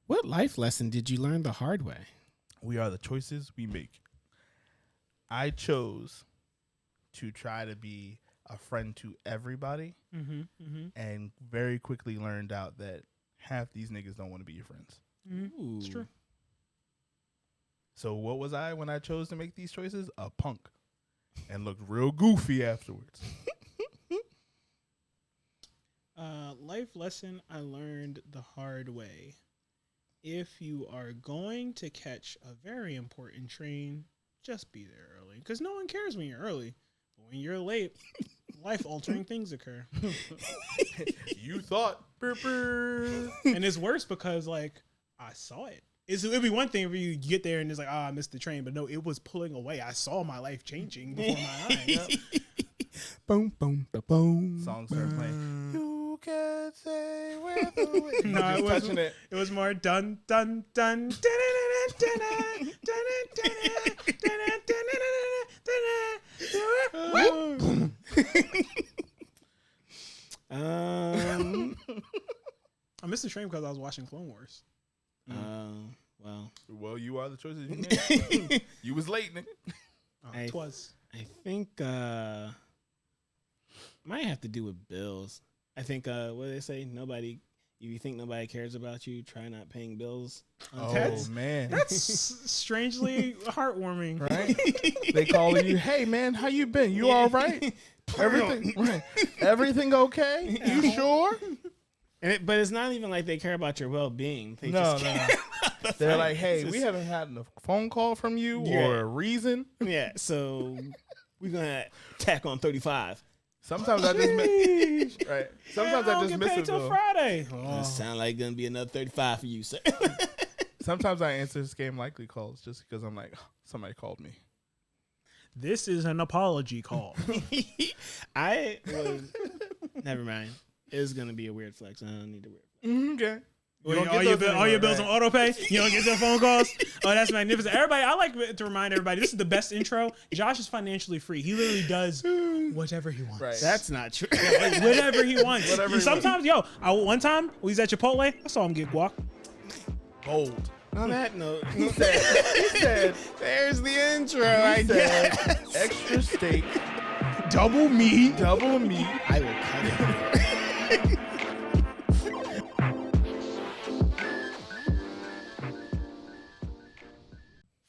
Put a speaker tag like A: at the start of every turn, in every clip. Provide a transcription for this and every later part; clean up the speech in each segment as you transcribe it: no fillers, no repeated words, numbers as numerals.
A: What life lesson did you learn the hard way?
B: We are the choices we make. I chose to try to be a friend to everybody and very quickly learned out that half these niggas don't want to be your friends.
A: Ooh.
C: It's true.
B: So what was I when I chose to make these choices? A punk. And looked real goofy afterwards.
C: Life lesson I learned the hard way. If you are going to catch a very important train, just be there early. Because no one cares when you're early. But when you're late, life-altering things occur.
B: You thought.
C: And it's worse because, like, I saw it. It'd be one thing if you get there and it's like, I missed the train. But no, it was pulling away. I saw my life changing before my eyes.
A: Boom, boom, ba, boom.
B: Songs start playing. You can say where the wind.
C: No,
B: Just touching it.
C: It was more dun dun dun dun dun I missed the train because I was watching Clone Wars.
B: Well, you are the choices you made. You was late, nigga.
C: It was.
A: I think might have to do with bills. I think what do they say? Nobody. If you think nobody cares about you, try not paying bills.
B: Man,
C: That's strangely heartwarming,
B: right? They calling you, hey man, how you been? You all right? Everything okay? You sure?
A: But it's not even like they care about your well-being. They
B: No.
A: just care.
B: They're like, hey, we haven't had a phone call from you or a reason.
A: Yeah, so we're gonna tack on 35.
B: Sometimes I just miss. Right. Sometimes I just miss
C: paid
B: it
C: till
B: though.
C: Friday.
A: Sound like gonna be another 35 for you, sir.
B: Sometimes I answer scam likely calls just because I'm like, somebody called me.
C: This is an apology call.
A: I was. Never mind. It's gonna be a weird flex. I don't need to wear it.
B: Okay.
C: All your bills on auto pay. You don't get them phone calls. Oh, that's magnificent. Everybody, I like to remind everybody, this is the best intro. Josh is financially free. He literally does whatever he wants.
B: Right.
A: That's not true.
C: Whatever he wants.
B: Whatever he
C: Sometimes, one time when he's at Chipotle, I saw him get guac.
B: Bold.
A: On that note,
B: He said,
A: there's the intro.
B: I said, extra steak,
C: Double meat.
A: I will cut it.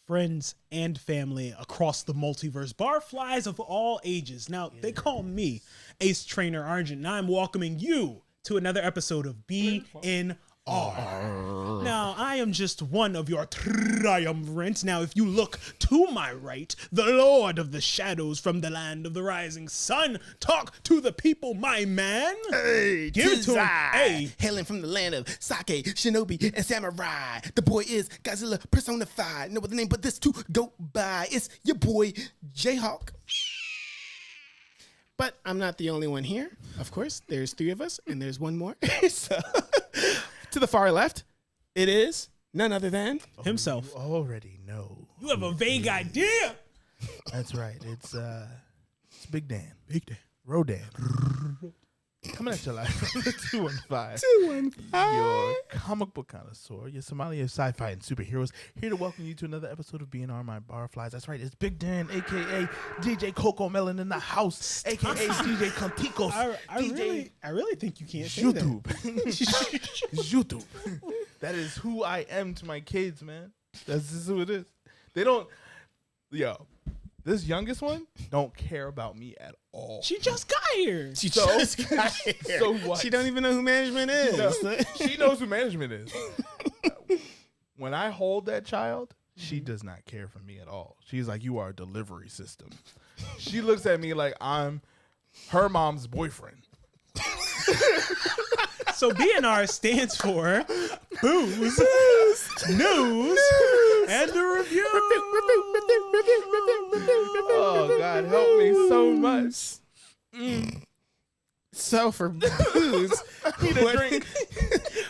C: Friends and family across the multiverse, barflies of all ages. Now, they call me Ace Trainer Argent, and I'm welcoming you to another episode of BNR. Now, I am just one of your triumvirate. Now, if you look to my right, the Lord of the Shadows from the land of the rising sun, talk to the people, my man.
A: Hey,
C: Give it to him. Hey.
A: Hailing from the land of Sake, Shinobi, and Samurai. The boy is Godzilla personified. No other name but this to go by. It's your boy, Jayhawk. But I'm not the only one here. Of course, there's 3 of us, and there's one more. So, to the far left, it is none other than
C: Himself.
B: You already know.
C: You have a vague idea.
B: That's right. It's Big Dan.
C: Big Dan.
B: Rodan. Coming at you live from the 215. Your comic book connoisseur, your Somalia sci-fi and superheroes, here to welcome you to another episode of BNR My Barflies. That's right, it's Big Dan, a.k.a. DJ Coco Melon in the house, a.k.a. DJ Conticos.
C: I really think you can't say
B: YouTube.
C: that.
B: YouTube. That is who I am to my kids, man. That's just who it is. They don't, this youngest one don't care about me at all.
C: She just got here.
A: So
B: what?
A: She don't even know who management is.
B: No, she knows who management is. When I hold that child, she does not care for me at all. She's like, you are a delivery system. She looks at me like I'm her mom's boyfriend.
C: So BNR stands for Booze, News, and the Review.
B: Oh, God, help me so much.
A: So for booze,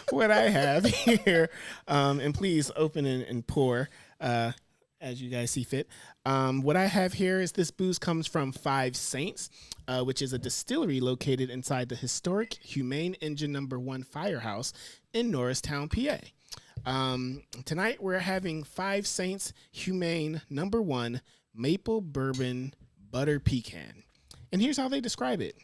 A: what I have here, and please open and pour as you guys see fit. What I have here is this booze comes from Five Saints, which is a distillery located inside the historic Humane Engine No. 1 firehouse in Norristown, PA. Tonight we're having Five Saints Humane #1 Maple Bourbon Butter Pecan. And here's how they describe it.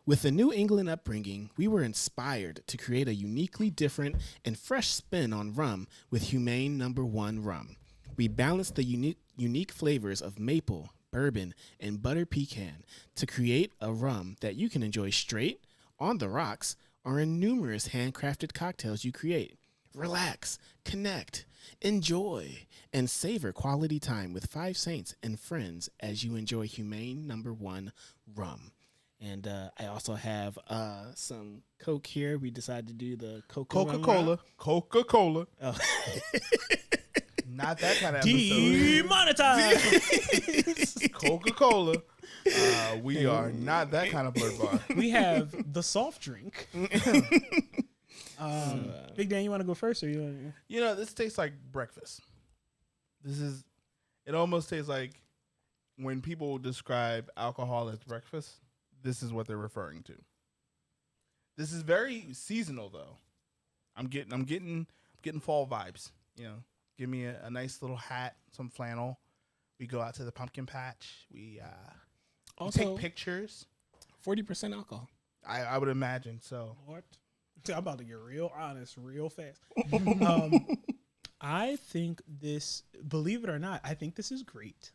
A: With a New England upbringing, we were inspired to create a uniquely different and fresh spin on rum with Humane #1 rum. We balanced the unique flavors of maple, bourbon, and butter pecan to create a rum that you can enjoy straight, on the rocks, or in numerous handcrafted cocktails you create. Relax, connect, enjoy, and savor quality time with Five Saints and friends as you enjoy Humane #1 rum. And I also have some Coke here. We decided to do the
B: Coca-Cola. Coca-Cola.
A: Oh.
B: Not that kind of episode.
C: Demonetized.
B: Coca-Cola. We are not that kind of blurred bar.
C: We have the soft drink. Big Dan, you want to go first, or you? Want
B: You know, this tastes like breakfast. It almost tastes like when people describe alcohol as breakfast, this is what they're referring to. This is very seasonal, though. I'm getting fall vibes. You know, give me a nice little hat, some flannel. We go out to the pumpkin patch. We
A: Also,
B: take pictures.
A: 40% alcohol.
B: I would imagine so.
C: what? I'm about to get real honest, real fast. I think this, believe it or not, I think this is great.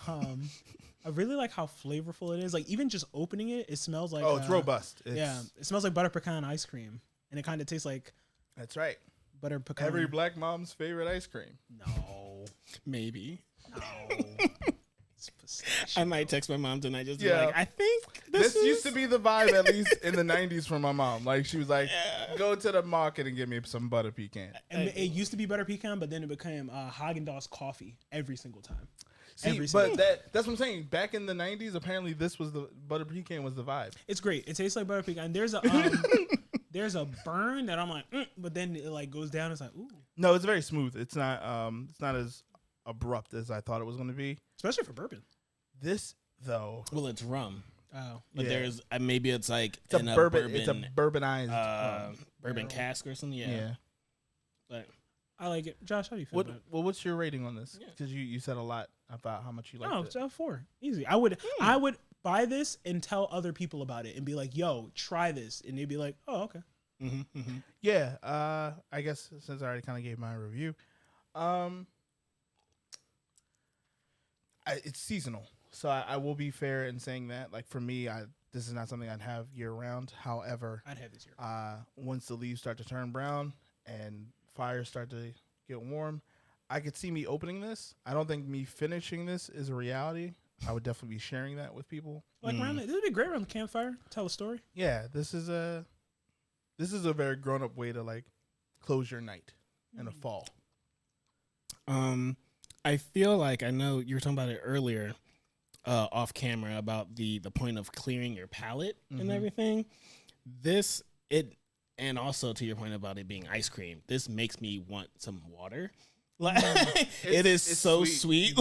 C: I really like how flavorful it is. Like, even just opening it, it smells like
B: It's robust.
C: Yeah, it smells like butter pecan ice cream, and it kind of tastes like
B: That's right.
C: butter pecan.
B: Every black mom's favorite ice cream.
C: No,
A: Maybe.
C: no. It's pistachio.
A: I might text my mom tonight just to
B: Yeah.
A: be like, I think
B: This used to be the vibe, at least in the 90s, for my mom. Like, she was like, go to the market and get me some butter pecan.
C: And it used to be butter pecan, but then it became Haagen-Dazs coffee every single time.
B: See,
C: Every
B: but
C: single
B: that's what I'm saying. Back in the 90s, apparently this was the butter pecan was the vibe.
C: It's great. It tastes like butter pecan. There's a burn that I'm like, but then it like goes down. It's like, ooh,
B: No, it's very smooth. It's not as abrupt as I thought it was going to be.
C: especially for bourbon.
B: This though,
A: Well, it's rum.
C: Oh,
A: But
B: Yeah.
A: there's maybe it's like
B: it's a
A: in
B: bourbon. It's a bourbonized.
A: bourbon
C: barrel.
A: cask or something. Yeah.
B: Yeah.
A: But
C: I like it. Josh, how do you feel about it?
B: What's your rating on this?
A: Yeah.
B: Because you said a lot about how much you liked
C: No,
B: it.
C: it's a 4. Easy. I would buy this and tell other people about it and be like, yo, try this. And they'd be like, oh, okay.
B: Yeah. I guess since I already kind of gave my review, it's seasonal, so I will be fair in saying that. Like for me, this is not something I'd have year round. However,
C: I'd have this here.
B: once the leaves start to turn brown and fires start to get warm, I could see me opening this. I don't think me finishing this is a reality. I would definitely be sharing that with people.
C: Like around this would be great around the campfire. Tell a story.
B: Yeah, this is a very grown up way to like close your night in the fall.
A: I feel like I know you were talking about it earlier, off camera, about the point of clearing your palate and everything. And also to your point about it being ice cream, this makes me want some water. Like it is
B: it's
A: so sweet.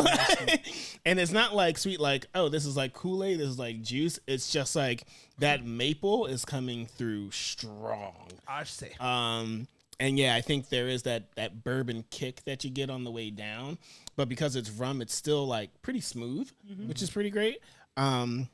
A: And it's not like sweet like, oh, this is like Kool-Aid, this is like juice. It's just like that maple is coming through strong.
B: I say.
A: And yeah, I think there is that bourbon kick that you get on the way down, but because it's rum, it's still like pretty smooth, which is pretty great. And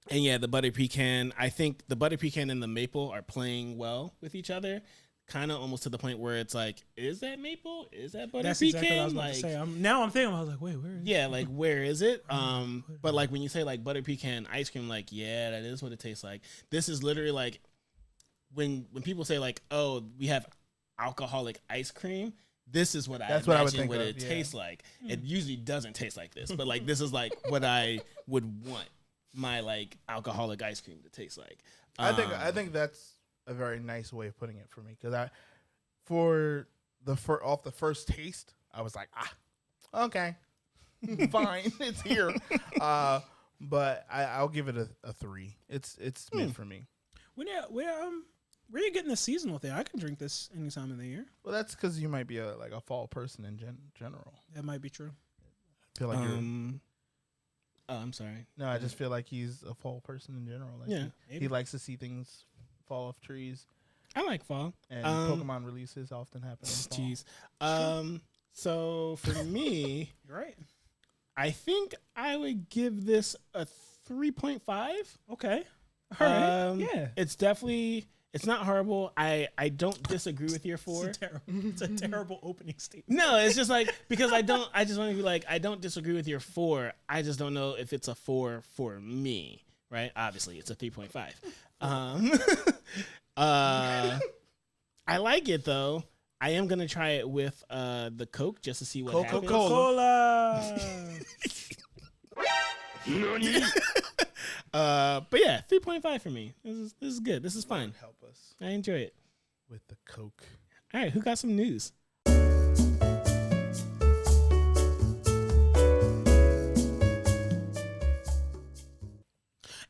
A: yeah, the butter pecan, I think the butter pecan and the maple are playing well with each other, kind of almost to the point where it's like, is that maple? Is that butter
C: That's
A: pecan?
C: exactly what I was about
A: like,
C: to say. Now I'm thinking, I was like, wait, where is it?
A: yeah, like where is it? But like when you say like butter pecan ice cream, like yeah, that is what it tastes like. This is literally like when people say like, oh, we have alcoholic ice cream. This is what
B: That's
A: I
B: what I would
A: imagine
B: think
A: what
B: of,
A: it
B: yeah.
A: tastes like. It usually doesn't taste like this, but like this is like what I would want my like alcoholic ice cream to taste like.
B: I think that's a very nice way of putting it for me, because off the first taste, I was like, okay, fine, it's here. But I'll give it a 3. It's mid for me.
C: Where are you getting the seasonal thing? I can drink this any time of the year.
B: Well, that's because you might be a fall person in general.
C: That might be true.
B: I feel like you're.
A: Oh, I'm sorry.
B: No, I just feel like he's a fall person in general. Like
A: Yeah,
B: he likes to see things fall off trees.
A: I like fall.
B: And Pokemon releases often happen in fall.
A: Jeez. So for me,
C: You're right.
A: I think I would give this a 3.5.
C: Okay. All right. Yeah.
A: It's definitely, it's not horrible. I don't disagree with your 4.
C: It's a terrible opening statement.
A: No, it's just like, because I just want to be like, I don't disagree with your 4. I just don't know if it's a 4 for me, right? Obviously, it's a 3.5. I like it though. I am gonna try it with the Coke just to see what happens.
C: Coca-Cola.
A: But yeah, 3.5 for me. This is good. This is fun.
B: Help us
A: I enjoy it.
B: with the Coke.
A: All right, who got some news?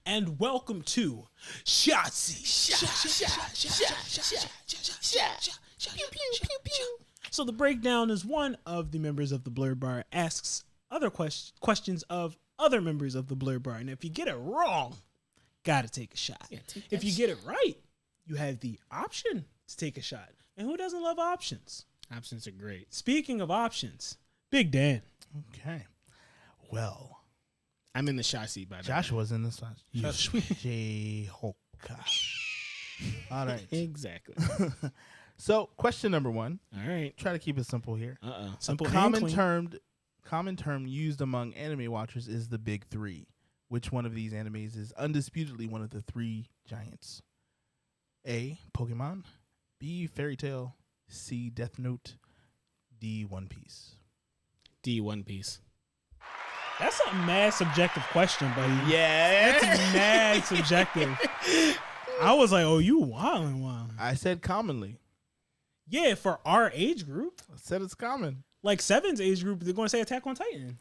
C: And welcome to Shotzi. So the breakdown is one of the members of the Blur Bar asks other questions of other members of the Blur Bar, and if you get it wrong, gotta take a shot.
A: Yeah,
C: If you get it right, you have the option to take a shot. And who doesn't love options?
A: Options are great.
C: Speaking of options, Big Dan.
B: Okay. Well,
A: I'm in the shot seat, by the way.
B: Joshua's in this one. J-Hoka. All right.
A: Exactly.
B: So, question number 1.
A: All right.
B: Try to keep it simple here.
C: Simple
B: A
C: and
B: common term used among anime watchers is the big 3. Which one of these animes is undisputedly one of the 3 giants? A. Pokemon. B. Fairy Tail. C. Death Note. D. One Piece.
A: D, One Piece.
C: That's a mad subjective question, buddy.
A: Yeah.
C: That's mad subjective. I was like, oh, you wildin'.
B: I said commonly.
C: Yeah, for our age group.
B: I said it's common.
C: Like Seven's age group, they're going to say Attack on Titan.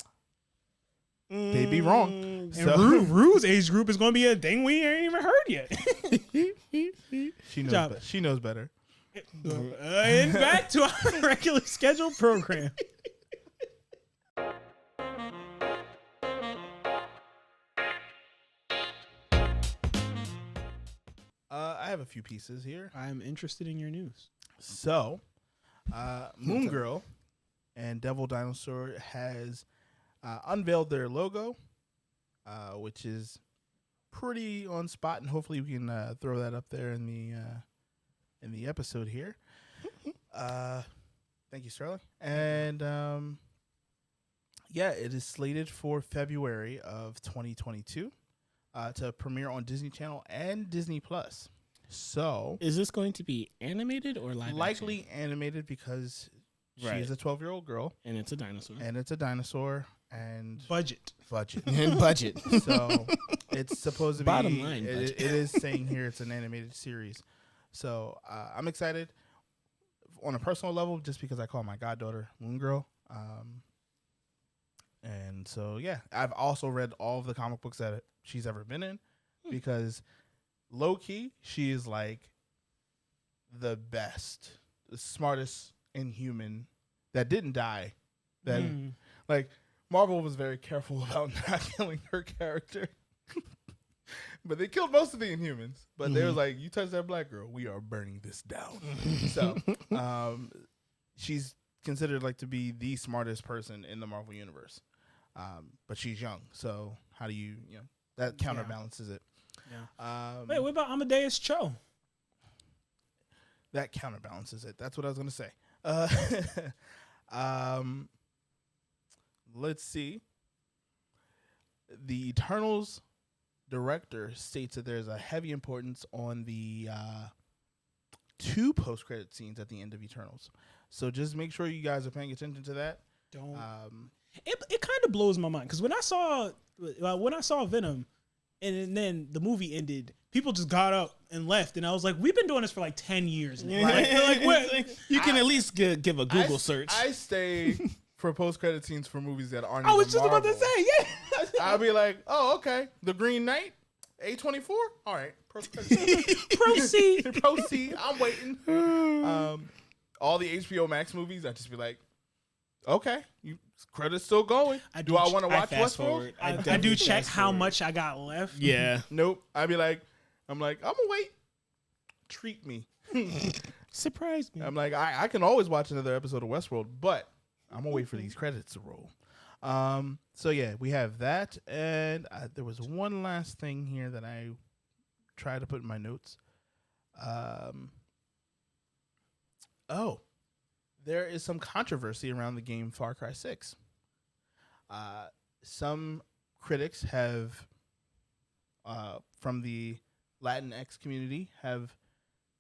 B: They'd be wrong.
C: And
B: So-
C: Rue's age group is going to be a thing we ain't even heard yet.
B: She knows better.
C: And back to our regularly scheduled program.
B: I have a few pieces here.
C: I'm interested in your news.
B: So, Moon Girl and Devil Dinosaur has unveiled their logo, which is pretty on spot, and hopefully we can throw that up there in the episode here. Thank you, Sterling. And yeah, it is slated for February of 2022 to premiere on Disney Channel and Disney Plus. So,
A: Is this going to be animated or live
B: likely animated because she
A: Right.
B: is a 12-year-old girl
A: action? And it's a dinosaur.
B: and it's a dinosaur and
C: Budget.
B: budget.
A: And budget.
B: So it's supposed to be
A: Bottom line
B: it
A: budget.
B: is saying here it's an animated series. So I'm excited on a personal level just because I call my goddaughter Moon Girl. And so yeah, I've also read all of the comic books that she's ever been in because low key she is like the best, the smartest inhuman that didn't die. That like Marvel was very careful about not killing her character. But they killed most of the Inhumans. But they was like, you touch that black girl, we are burning this down. So she's considered like to be the smartest person in the Marvel universe. But she's young. So how do you know, that counterbalances it.
C: Yeah. Wait, what about Amadeus Cho?
B: That counterbalances it. That's what I was going to say. Let's see. The Eternals director states that there's a heavy importance on the 2 post-credit scenes at the end of Eternals. So just make sure you guys are paying attention to that.
C: Don't. It kind of blows my mind because when I saw Venom, and then the movie ended, people just got up and left, and I was like, "We've been doing this for like 10 years now."
A: You can at least give a Google search.
B: I stay for post-credit scenes for movies that aren't.
C: I was
B: even
C: just about to
B: Marvel.
C: say, yeah.
B: I'll be like, oh, okay. The Green Knight, A24. All right,
C: Proceed.
B: proceed. I'm waiting. All the HBO Max movies, I just be like, okay, credits still going. Do I want to watch
A: fast
B: Westworld?
A: forward.
C: I do
A: definitely
C: check
A: fast
C: how
A: forward.
C: much I got left.
A: Yeah.
B: Nope. I'm gonna wait. Treat me.
A: Surprise me.
B: I'm like, I can always watch another episode of Westworld, but I'm gonna wait for these credits to roll. So yeah, we have that, and there was one last thing here that I tried to put in my notes. There is some controversy around the game Far Cry 6. Some critics have, from the Latinx community, have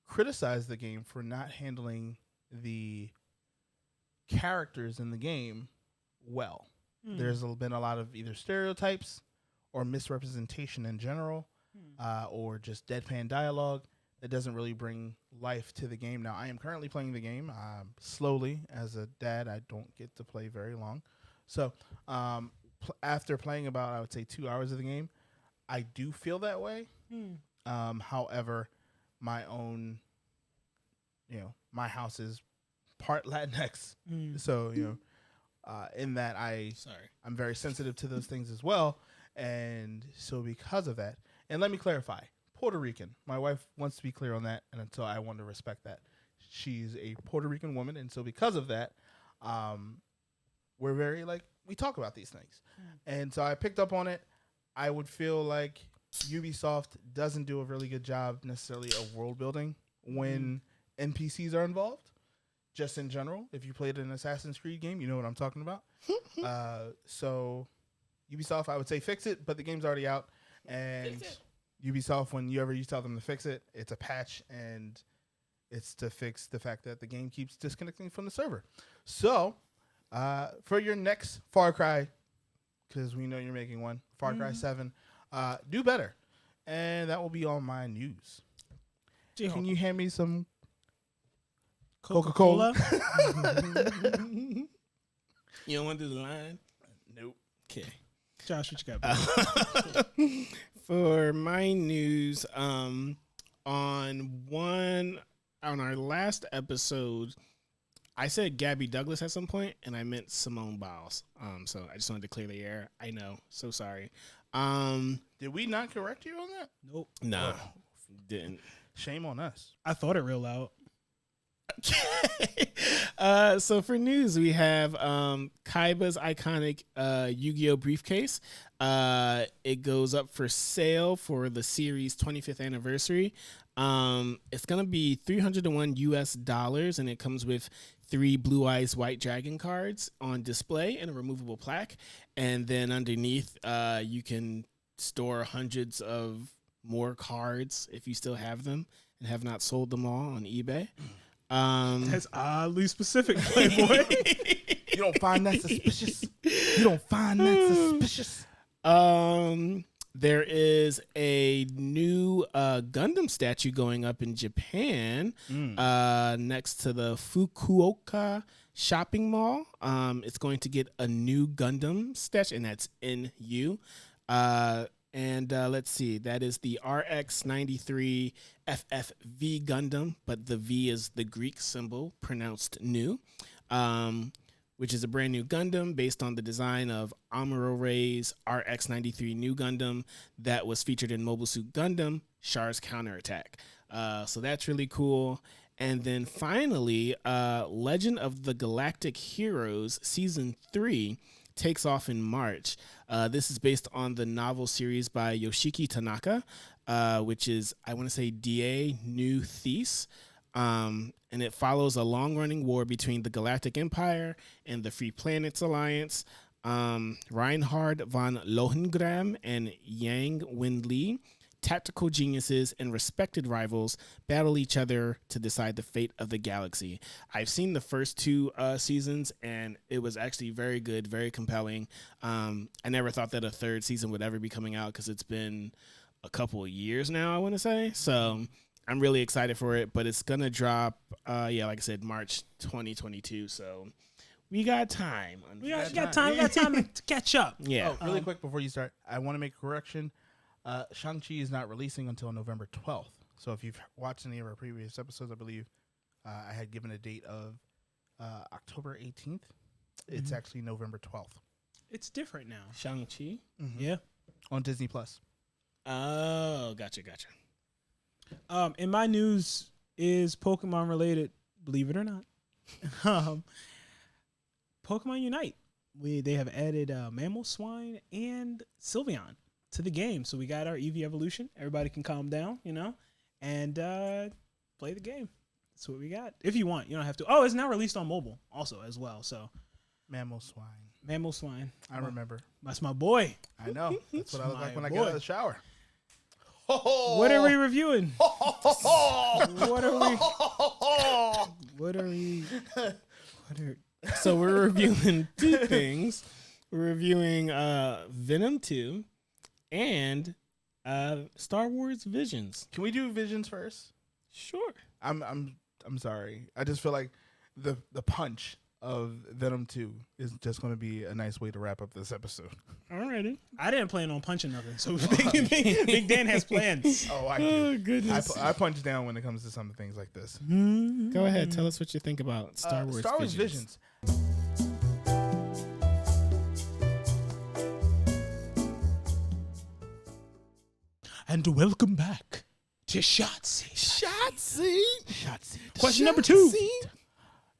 B: criticized the game for not handling the characters in the game well. There's been a lot of either stereotypes or misrepresentation in general, or just deadpan dialogue that doesn't really bring life to the game. Now, I am currently playing the game slowly. As a dad, I don't get to play very long. So after playing about, I would say, 2 hours of the game, I do feel that way. However, my own, my house is part Latinx. So, in that I'm very sensitive to those things as well. And so because of that, and let me clarify, Puerto Rican. My wife wants to be clear on that, and until I want to respect that. She's a Puerto Rican woman, and so because of that, we're very, we talk about these things. And so I picked up on it. I would feel like Ubisoft doesn't do a really good job necessarily of world building when NPCs are involved. Just in general, if you played an Assassin's Creed game, you know what I'm talking about. So Ubisoft, I would say fix it, but the game's already out. And Ubisoft, whenever you tell them to fix it, it's a patch, and it's to fix the fact that the game keeps disconnecting from the server. So for your next Far Cry, because we know you're making one, Far Cry 7, do better. And that will be all my news. Can you hand me some Coca-Cola?
A: You don't want to do the line?
B: Nope.
A: Okay.
C: Josh, what you got?
A: For my news, on our last episode, I said Gabby Douglas at some point, and I meant Simone Biles. So I just wanted to clear the air. I know. So sorry.
B: Did we not correct you on that?
C: Nope.
A: Nah, didn't.
B: Shame on us.
C: I thought it real loud.
A: So for news, we have Kaiba's iconic Yu-Gi-Oh! Briefcase. It goes up for sale for the series' 25th anniversary. It's gonna be $301 US, and it comes with 3 Blue Eyes White Dragon cards on display and a removable plaque. And then underneath, you can store hundreds of more cards if you still have them and have not sold them all on eBay.
C: That's oddly specific, Playboy.
B: You don't find that suspicious? You don't find that suspicious?
A: There is a new Gundam statue going up in Japan next to the Fukuoka shopping mall. It's going to get a new Gundam statue, and that's NU. And let's see, that is the RX-93 FFV Gundam, but the V is the Greek symbol, pronounced new, which is a brand new Gundam based on the design of Amuro Ray's RX-93 new Gundam that was featured in Mobile Suit Gundam, Char's Counterattack. So that's really cool. And then finally, Legend of the Galactic Heroes Season 3 takes off in March. This is based on the novel series by Yoshiki Tanaka, which is, I want to say, DA New These. And it follows a long-running war between the Galactic Empire and the Free Planets Alliance. Reinhard von Lohengram and Yang Wen-Li, tactical geniuses and respected rivals, battle each other to decide the fate of the galaxy. I've seen the first 2 seasons, and it was actually very good, very compelling. I never thought that a 3rd season would ever be coming out because it's been a couple of years now, I want to say. So I'm really excited for it, but it's going to drop, like I said, March 2022. So we got time.
C: We got time to catch up.
A: Yeah.
B: Oh, really quick before you start, I want to make a correction. Shang-Chi is not releasing until November 12th. So if you've watched any of our previous episodes, I believe I had given a date of October 18th. It's actually November 12th.
C: It's different now.
A: Shang-Chi?
C: Yeah.
B: On Disney Plus.
A: Oh, gotcha.
C: In my news, is Pokemon related, believe it or not. Pokemon Unite. They have added Mamoswine and Sylveon to the game. So we got our Eevee evolution. Everybody can calm down, and play the game. That's what we got. If you want, you don't have to. Oh, it's now released on mobile also as well. So Mamoswine.
B: I remember.
C: That's my boy.
B: I know. That's what I look like when I
C: boy.
B: get out of the shower.
C: What are we reviewing?
A: So we're reviewing two things. We're reviewing Venom 2 and Star Wars Visions.
B: Can we do Visions first?
A: Sure.
B: I'm sorry. I just feel like the punch of Venom 2 is just going to be a nice way to wrap up this episode.
A: Alrighty.
C: I didn't plan on punching nothing, so Big Dan has plans.
B: Oh, I
A: Oh,
B: do.
A: goodness.
B: I punch down when it comes to some things like this.
A: Go ahead. Tell us what you think about Star Wars Visions.
C: And welcome back to Shot Seat.
A: Shot seat.
C: Question number 2.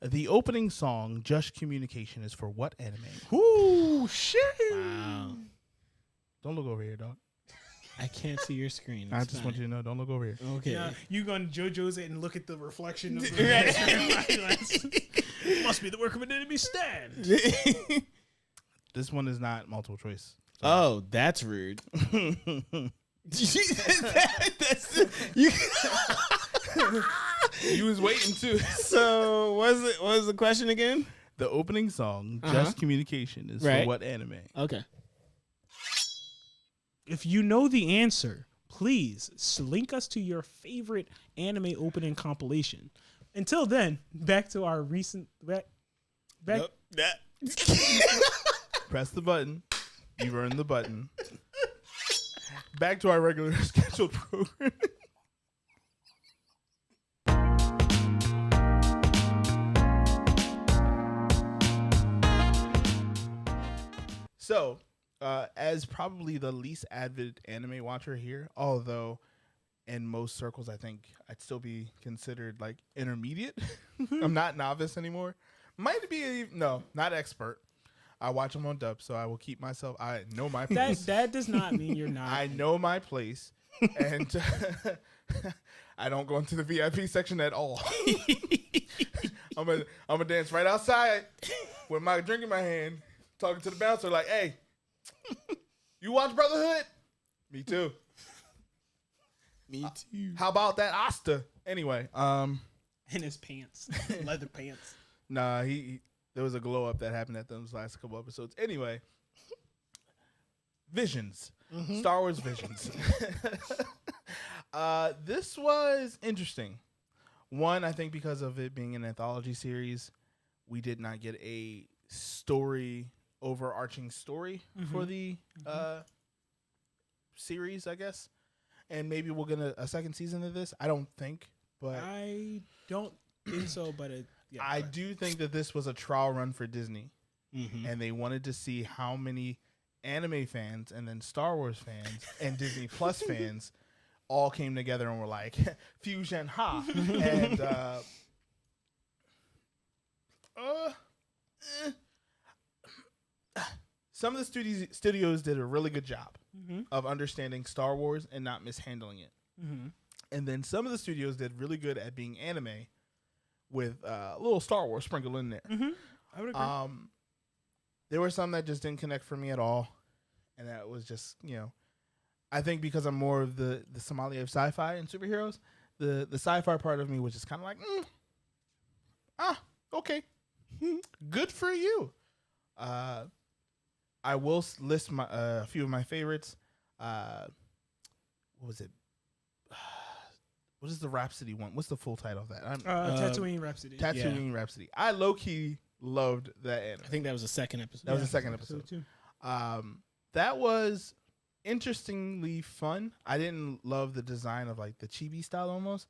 B: The opening song, Just Communication, is for what anime?
C: Ooh, shit.
A: Wow.
B: Don't look over here, dog.
A: I can't see your screen.
B: I just want you to know, don't look over here.
A: Okay.
C: Yeah, you go on JoJo's it and look at the reflection of the must be the work of an enemy stand.
B: This one is not multiple choice.
A: Oh, that's rude.
B: You was waiting too.
A: So what was the question again?
B: The opening song, Just Communication, is for what anime?
A: Okay.
C: If you know the answer, please link us to your favorite anime opening compilation. Until then, back to our recent back.
A: Nope.
B: Press the button. You earn the button. Back to our regular scheduled program. So, as probably the least avid anime watcher here, although in most circles I think I'd still be considered like intermediate. I'm not novice anymore. Might be not expert. I watch them on dub, so I will keep myself. I know my place.
C: That does not mean you're not.
B: I know my place, and I don't go into the VIP section at all. I'm gonna dance right outside with my drink in my hand, talking to the bouncer like, "Hey, you watch Brotherhood? Me too.
A: Me too.
B: How about that Asta? Anyway,
C: In his pants, leather pants.
B: nah, there was a glow up that happened at those last couple episodes. Anyway, Visions, Star Wars Visions. This was interesting. One, I think because of it being an anthology series, we did not get a overarching story for the series, I guess. And maybe we'll get a second season of this. I don't think, but
C: I don't think so. But
B: I do think that this was a trial run for Disney, and they wanted to see how many anime fans and then Star Wars fans and Disney Plus fans all came together and were like, fusion, ha. And some of the studios did a really good job of understanding Star Wars and not mishandling it. And then some of the studios did really good at being anime with a little Star Wars sprinkled in there.
C: I would agree.
B: There were some that just didn't connect for me at all. And that was just, I think because I'm more of the sommelier of sci-fi and superheroes, the sci-fi part of me was just kind of like, okay. Good for you. I will list a few of my favorites. What was it? What is the Rhapsody one? What's the full title of that?
C: Tatooine Rhapsody.
B: Tatooine Rhapsody. I low-key loved that anime.
A: I think that was the second episode.
B: That was the second episode.
C: Too.
B: That was interestingly fun. I didn't love the design of like the chibi style almost.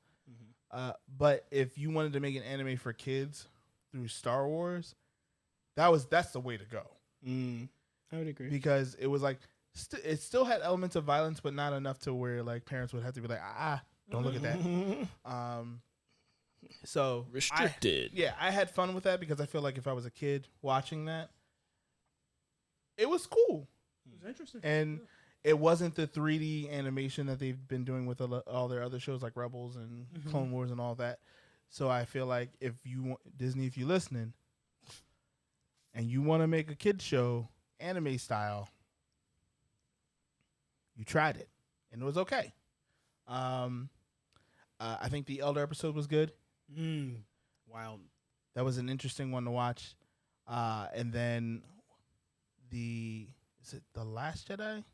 B: But if you wanted to make an anime for kids through Star Wars, that's the way to go.
A: I would agree.
B: Because it was like it still had elements of violence, but not enough to where like parents would have to be like, don't look at that. So
A: Restricted.
B: I had fun with that because I feel like if I was a kid watching that, it was cool.
C: It was interesting.
B: And it wasn't the 3D animation that they've been doing with all their other shows like Rebels and Clone Wars and all that. So I feel like if you want Disney, if you're listening and you want to make a kid show anime style, you tried it and it was okay. I think the Elder episode was good.
C: Wild.
B: That was an interesting one to watch. And then is it The Last Jedi?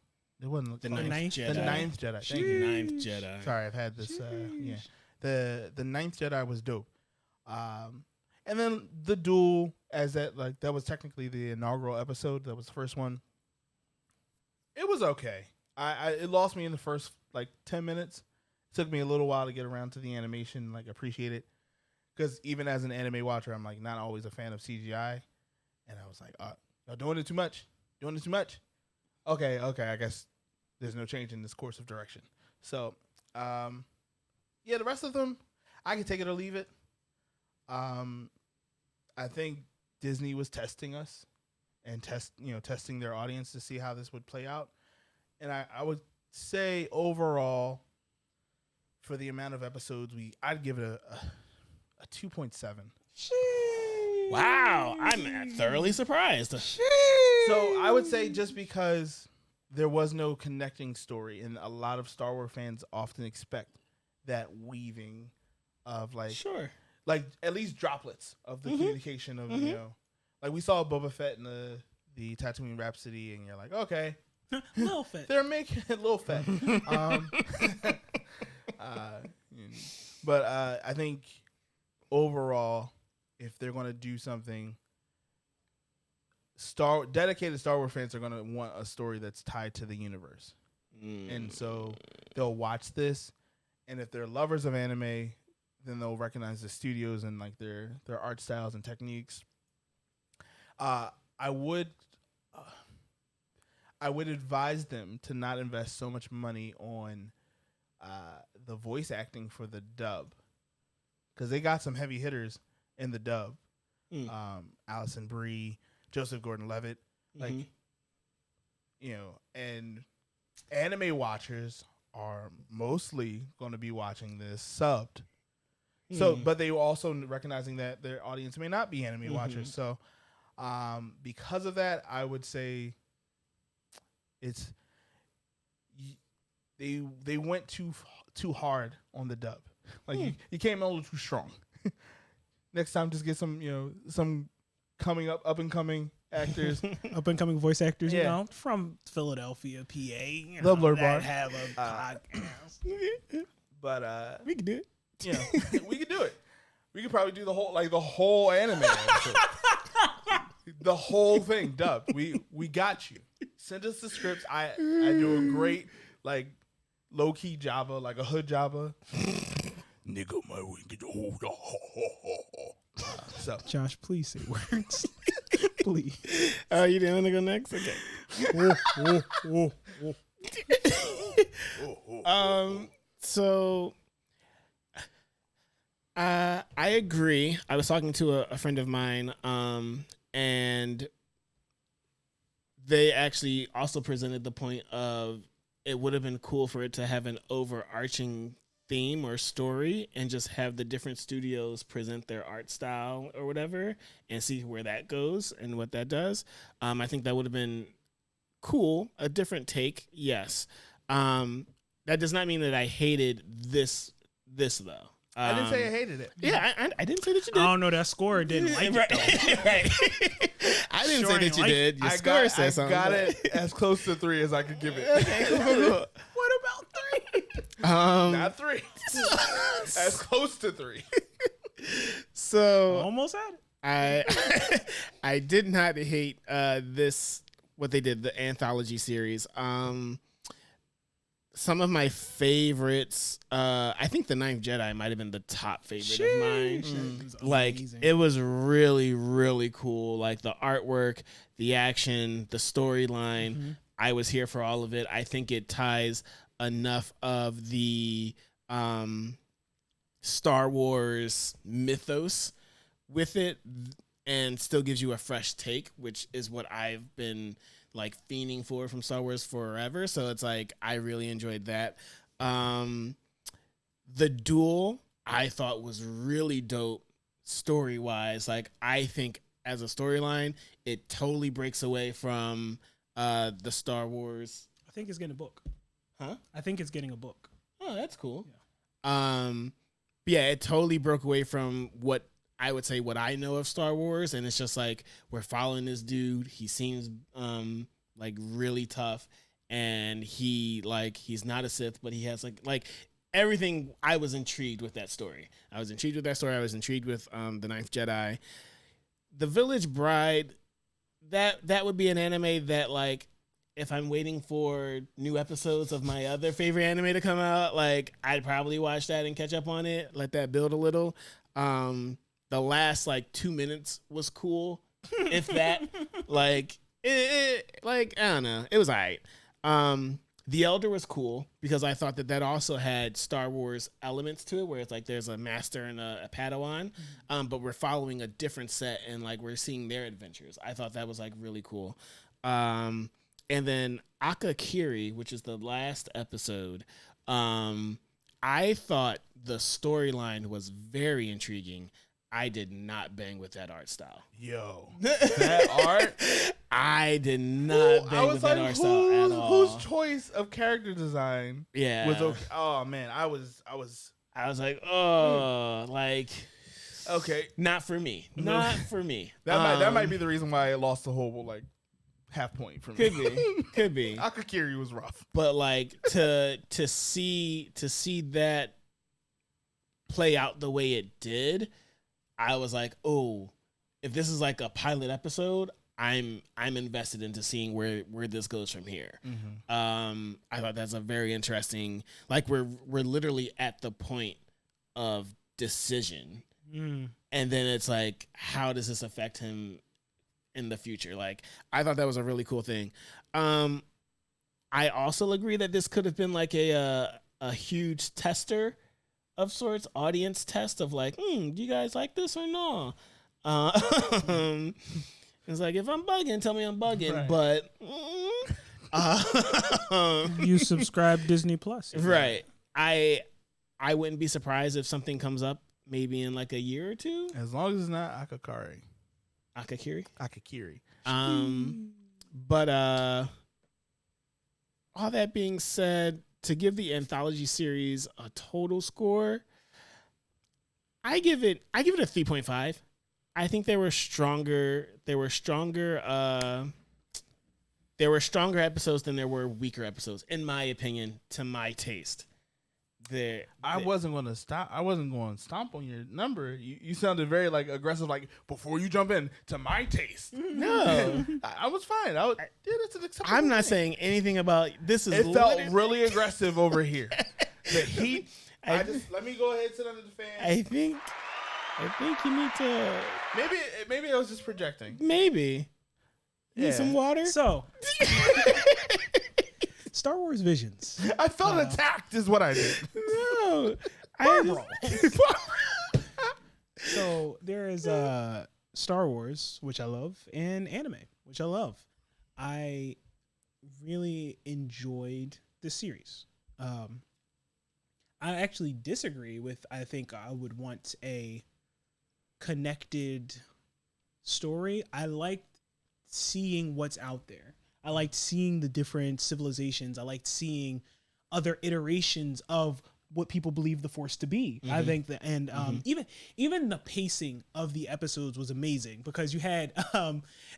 B: It wasn't
A: The Ninth Jedi.
B: The Ninth Jedi. Thank you.
A: Ninth Jedi.
B: Sorry, I've had this. The Ninth Jedi was dope. And then the duel, that was technically the inaugural episode. That was the first one. It was okay. It lost me in the first 10 minutes. It took me a little while to get around to the animation, appreciate it. Because even as an anime watcher, I'm not always a fan of CGI. And I was like, y'all doing it too much. Doing it too much. Okay, I guess there's no change in this course of direction. So, the rest of them, I can take it or leave it. I think Disney was testing us and testing their audience to see how this would play out. And I would say overall, for the amount of episodes, I'd give it a 2.7.
A: Wow, I'm thoroughly surprised.
B: So I would say just because there was no connecting story, and a lot of Star Wars fans often expect that weaving of at least droplets of the communication of we saw Boba Fett in the Tatooine Rhapsody, and you're like, okay,
C: Little Fett.
B: they're making it Little Fett. But I think overall, if they're going to do something, dedicated Star Wars fans are going to want a story that's tied to the universe. And so they'll watch this, and if they're lovers of anime, then they'll recognize the studios and their art styles and techniques. I would advise them to not invest so much money on the voice acting for the dub, because they got some heavy hitters in the dub. Allison Brie, Joseph Gordon-Levitt, and anime watchers are mostly going to be watching this subbed. So, but they were also recognizing that their audience may not be anime watchers. So, because of that, I would say they went too hard on the dub. You came a little too strong. Next time, just get some up and coming actors,
C: up and coming voice actors, from Philadelphia, PA.
B: The Blur Bar.
C: Have a podcast.
B: But
C: We can do it.
B: We could do it. We could probably do the whole anime episode. The whole thing dubbed. We got you. Send us the scripts. I do a great low key Java, a hood Java. Nigga, my wing get hold. So
C: Josh, please say words. Please.
A: You didn't want to go next? Okay. So I agree. I was talking to a friend of mine, and they actually also presented the point of it would have been cool for it to have an overarching theme or story and just have the different studios present their art style or whatever and see where that goes and what that does. I think that would have been cool. A different take. Yes. That does not mean that I hated this though.
B: I didn't say I hated it.
A: Yeah, I didn't say that you did.
C: I don't know. That scorer didn't like it, though.
A: Right. I didn't say that you did. Your score says something.
B: I got it as close to 3 as I could give it.
A: Okay, cool.
C: What about 3?
B: Not 3. As close to 3.
A: So
C: Almost had it.
A: I did not hate what they did, the anthology series. Some of my favorites, I think The Ninth Jedi might have been the top favorite of mine. It was really, really cool. The artwork, the action, the storyline. I was here for all of it. I think it ties enough of the Star Wars mythos with it, and still gives you a fresh take, which is what I've been like fiending for from Star Wars forever. So it's like I really enjoyed that. The duel I thought was really dope story wise. Like I think as a storyline, it totally breaks away from the Star Wars.
C: I think it's getting a book.
A: Huh?
C: I think it's getting a book.
A: Oh, that's cool.
C: Yeah.
A: Yeah, it totally broke away from what I would say what I know of Star Wars, and it's just like we're following this dude. He seems like really tough, and he's not a Sith, but he has like everything. I was intrigued with that story. I was intrigued with the Ninth Jedi. The Village Bride, that would be an anime that like if I'm waiting for new episodes of my other favorite anime to come out, like I'd probably watch that and catch up on it, let that build a little. The last like 2 minutes was cool, if that. Like I don't know, it was alright. The Elder was cool because I thought that also had Star Wars elements to it, where it's like there's a master and a Padawan, but we're following a different set and like we're seeing their adventures. I thought that was like really cool. And then Akakiri, which is the last episode, I thought the storyline was very intriguing. I did not bang with that art style.
B: Yo, that art?
A: I did not bang with that art style at all.
B: Whose choice of character design was okay? Oh man, I was
A: like, oh, like,
B: okay,
A: not for me. Not for me.
B: That might be the reason why I lost the whole like half point for me.
A: Could be.
B: Akakiri was rough,
A: but like to see that play out the way it did, I was like, oh, if this is like a pilot episode, I'm invested into seeing where this goes from here. Mm-hmm. I thought that's a very interesting. Like we're literally at the point of decision, and then it's like, how does this affect him in the future? Like I thought that was a really cool thing. I also agree that this could have been like a huge tester of sorts, audience test of like, do you guys like this or no? It's like, if I'm bugging, tell me I'm bugging. Right. But
C: you subscribe Disney Plus,
A: right? I wouldn't be surprised if something comes up maybe in like a year or two,
B: as long as it's not
A: Akakiri. But all that being said, to give the anthology series a total score, I give it a 3.5. I think there were stronger episodes than there were weaker episodes, in my opinion, to my taste.
B: I wasn't going to stomp on your number. You sounded very like aggressive, like before you jump in to my taste.
A: No,
B: I was fine. It's an acceptable
A: I'm not
B: thing.
A: saying anything about this.
B: It felt really aggressive over here. The heat. Let me go ahead and sit under the fan.
A: I think you need to.
B: Maybe I was just projecting.
A: Maybe. Need some water?
C: So, Star Wars Visions.
B: I felt attacked is what I did.
A: No.
C: So, there is Star Wars, which I love, and anime, which I love. I really enjoyed the series. I actually disagree with, I think I would want a connected story. I liked seeing what's out there. I liked seeing the different civilizations. I liked seeing other iterations of what people believe the Force to be. Mm-hmm. I think that, and even the pacing of the episodes was amazing, because you had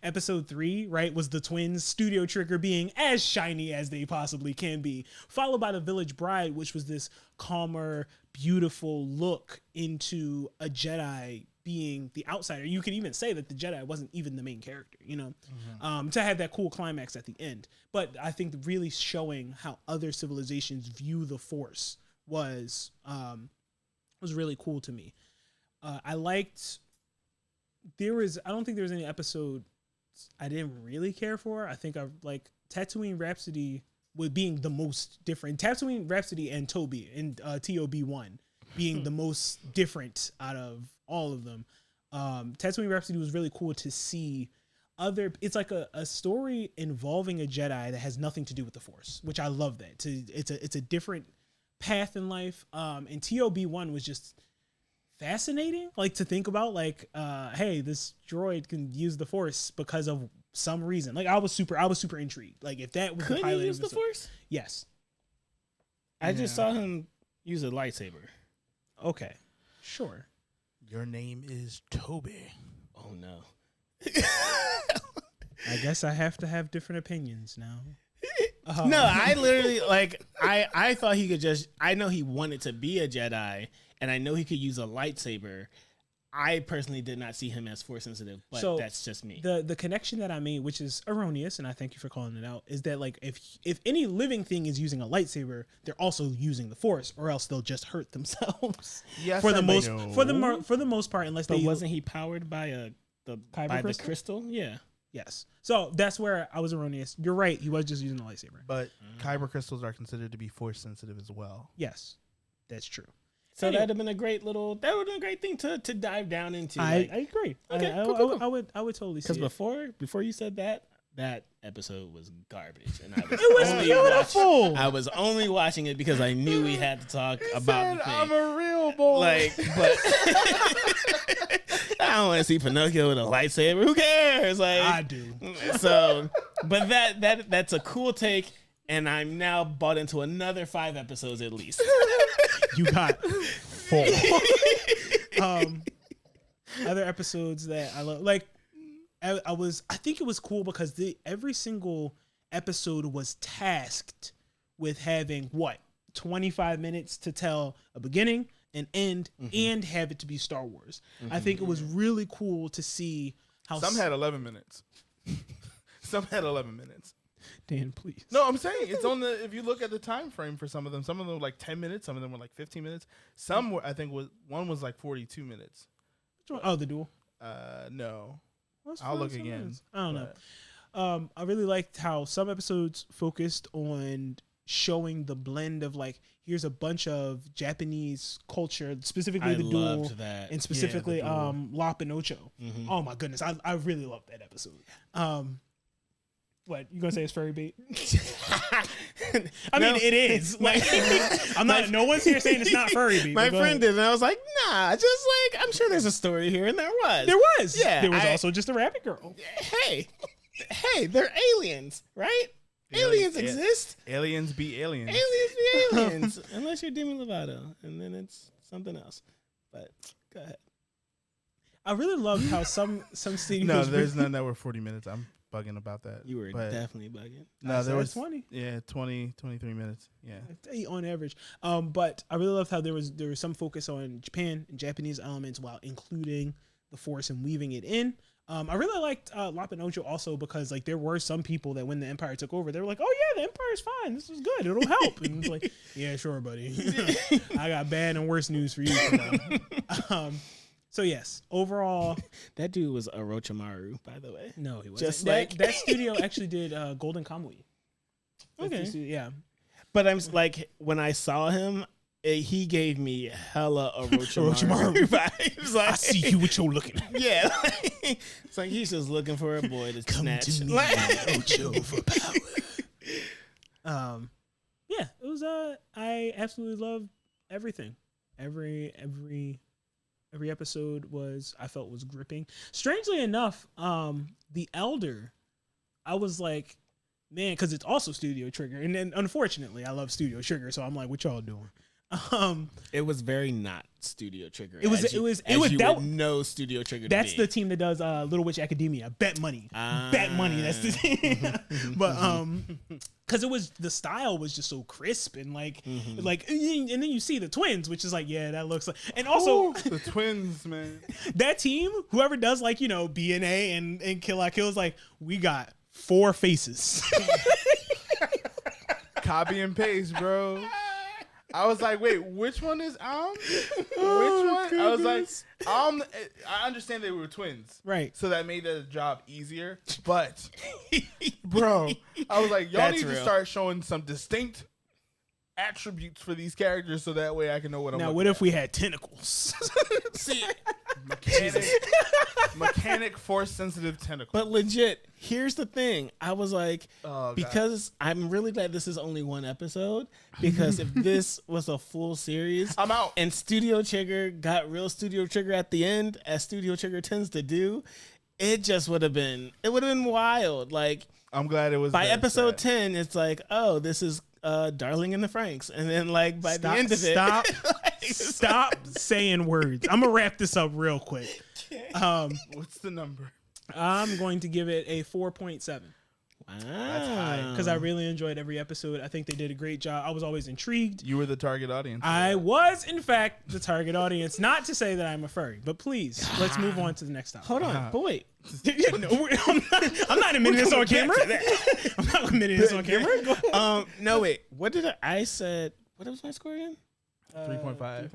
C: episode 3, right, was the twins, Studio Trigger being as shiny as they possibly can be, followed by the Village Bride, which was this calmer, beautiful look into a Jedi being the outsider. You could even say that the Jedi wasn't even the main character, to have that cool climax at the end. But I think really showing how other civilizations view the Force was really cool to me. I liked, I don't think there was any episode I didn't really care for. I think I like Tatooine Rhapsody with being the most different. Tatooine Rhapsody and Toby in TOB1 being the most different out of all of them. Tatooine Rhapsody was really cool to see. It's like a story involving a Jedi that has nothing to do with the Force, which I love that. It's a different path in life. And TOB1 was just fascinating, like to think about, like, hey, this droid can use the Force because of some reason. Like I was super intrigued. Like if that was
A: could
C: the
A: he
C: pilot
A: use the Force?
C: Yes.
A: I just saw him use a lightsaber.
C: Okay, sure.
B: Your name is Toby.
A: Oh no.
C: I guess I have to have different opinions now.
A: No, I literally I thought he could just. I know he wanted to be a Jedi, and I know he could use a lightsaber. I personally did not see him as Force sensitive, but
C: So,
A: that's just me.
C: The connection that I made, which is erroneous, and I thank you for calling it out, is that like if any living thing is using a lightsaber, they're also using the Force, or else they'll just hurt themselves.
B: Yes,
C: for the
B: no.
C: for the most part, unless
A: But
C: they
A: wasn't he powered by the
C: Kaiba
A: crystal? Yeah.
C: Yes. So that's where I was erroneous. You're right. He was just using the lightsaber.
B: But Kyber crystals are considered to be Force sensitive as well.
C: Yes, that's true.
A: So
C: Anyway.
A: that'd have been a great thing to dive down into.
C: I agree.
A: Okay,
C: I,
A: cool.
C: I would totally see
A: Because
C: it.
A: before you said that episode was garbage, and I was
C: It was
A: only
C: beautiful.
A: I was only watching it because I knew we had to talk about the thing.
B: I'm a real boy.
A: Like, but I don't want to see Pinocchio with a lightsaber. Who cares? Like,
C: I do.
A: So, but that's a cool take, and I'm now bought into another 5 episodes at least.
C: You got 4. Other episodes that I love, like I think it was cool because every single episode was tasked with having 25 minutes to tell a beginning, an end, and have it to be Star Wars. I think it was really cool to see how
B: some had 11 minutes. Some had 11 minutes.
C: Dan, please.
B: No, I'm saying it's on the. If you look at the time frame for some of them were like 10 minutes. Some of them were like 15 minutes. Some were, I think, one was like 42 minutes.
C: Which one? Oh, the duel.
B: No.
C: What's
B: I'll look
C: 47
B: again.
C: minutes? I don't know. I really liked how some episodes focused on showing the blend of like, here's a bunch of Japanese culture, specifically the duel,
A: that.
C: and specifically
B: Yeah, the duel.
C: Lop and Ocho. Oh my goodness, I really loved that episode. What you gonna say is furry bait? I mean, it is. Like, I'm not. No one's here saying it's not furry bait.
A: My
C: but go
A: friend
C: ahead.
A: did, and I was like, nah, just like, I'm sure there's a story here, and there was.
C: There was.
A: Yeah,
C: There was also just a rabbit girl.
A: Hey, they're aliens, right? Aliens exist.
B: Aliens be aliens.
A: Aliens be aliens. Unless you're Demi Lovato, and then it's something else. But go ahead.
C: I really loved how some studios.
B: No, there's none that were 40 minutes. I'm bugging about that.
A: You were
B: but
A: definitely bugging.
B: No, there was
C: 20.
B: Yeah, 20, 23 minutes. Yeah.
C: On average. But I really loved how there was some focus on Japan and Japanese elements while including the Force and weaving it in. I really liked Lop and Ocho also because like there were some people that when the Empire took over, they were like, "Oh yeah, the Empire's fine. This is good. It'll help." And it's like, "Yeah, sure, buddy. I got bad and worse news for you." So yes, overall,
A: That dude was Orochimaru, by the way.
C: no, he wasn't.
A: Just like-
C: that studio actually did Golden Kamuy. That's
A: Okay.
C: the studio, yeah.
A: But I'm like, when I saw him, he gave me hella Orochimaru vibes. Like,
C: I see you with your looking.
A: Yeah, it's like he's just looking for a boy to snatch.
C: to me,
A: Like-
C: Ocho, for power. Yeah, it was. I absolutely loved everything. Every episode I felt was gripping. Strangely enough, the Elder, I was like, man, because it's also Studio Trigger, and then unfortunately, I love Studio Trigger, so I'm like, what y'all doing?
A: It was very not Studio Trigger.
C: It was
A: no Studio Trigger.
C: That's
A: to be.
C: the team that does Little Witch Academia. Bet money. Bet money. That's the team. But because it was the style was just so crisp and like and then you see the twins, which is like, yeah, that looks like, and also
B: the twins, man.
C: that team, whoever does like BNA and Kill La Kill is like, we got 4 faces.
B: Copy and paste, bro. I was like, wait, which one is Which one? I was like, I understand they were twins.
C: Right.
B: So that made the job easier. But, bro, I was like, y'all
A: That's
B: need to
A: real.
B: start showing some distinct attributes for these characters so that way I can know what I'm
C: Now,
B: looking
C: what if
B: at.
C: we had tentacles?
A: See,
B: Mechanic force sensitive tentacle.
A: but legit, here's the thing. I was like,
B: Oh, God.
A: because I'm really glad this is only one episode, because if this was a full series,
B: I'm out.
A: and Studio Trigger got real Studio Trigger at the end, as Studio Trigger tends to do, it just would have been wild. Like,
B: I'm glad it was
A: by
B: that
A: episode
B: sad.
A: 10, it's like, oh, this is Darling in the Franxx. And then, like, by the end of it,
C: Stop saying words. I'm gonna wrap this up real quick.
B: What's the number?
C: I'm going to give it a 4.7
A: wow.
C: because I really enjoyed every episode. I think they did a great job. I was always intrigued.
B: You were the target audience.
C: I was, in fact, the target audience. Not to say that I'm a furry, but please, let's move on to the next topic.
A: Hold on, but wait.
C: No, I'm not admitting this on camera. I'm not admitting this on camera.
A: No, wait. What did I said? What was my score again?
B: 3.5.
C: 3.5.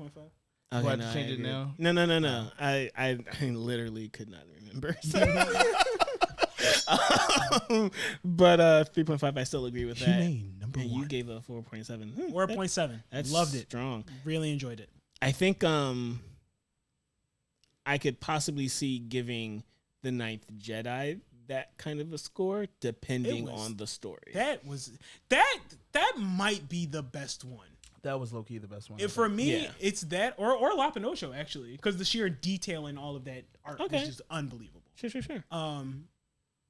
A: Okay,
B: Do I have
A: no,
B: to change
A: I
B: it
A: agree.
B: now?
A: No. I literally could not remember. But 3.5, I still agree with that.
C: Humane, number
A: And you
C: one.
A: gave a 4.7.
C: 4.7.
A: That's
C: Loved it.
A: strong.
C: Really enjoyed it.
A: I think I could possibly see giving the Ninth Jedi that kind of a score depending on the story.
C: That might be the best one.
B: That was low key the best one.
C: For me,
A: Yeah.
C: it's that or Lapinosho actually, because the sheer detail in all of that art
A: Okay.
C: was just unbelievable.
A: Sure.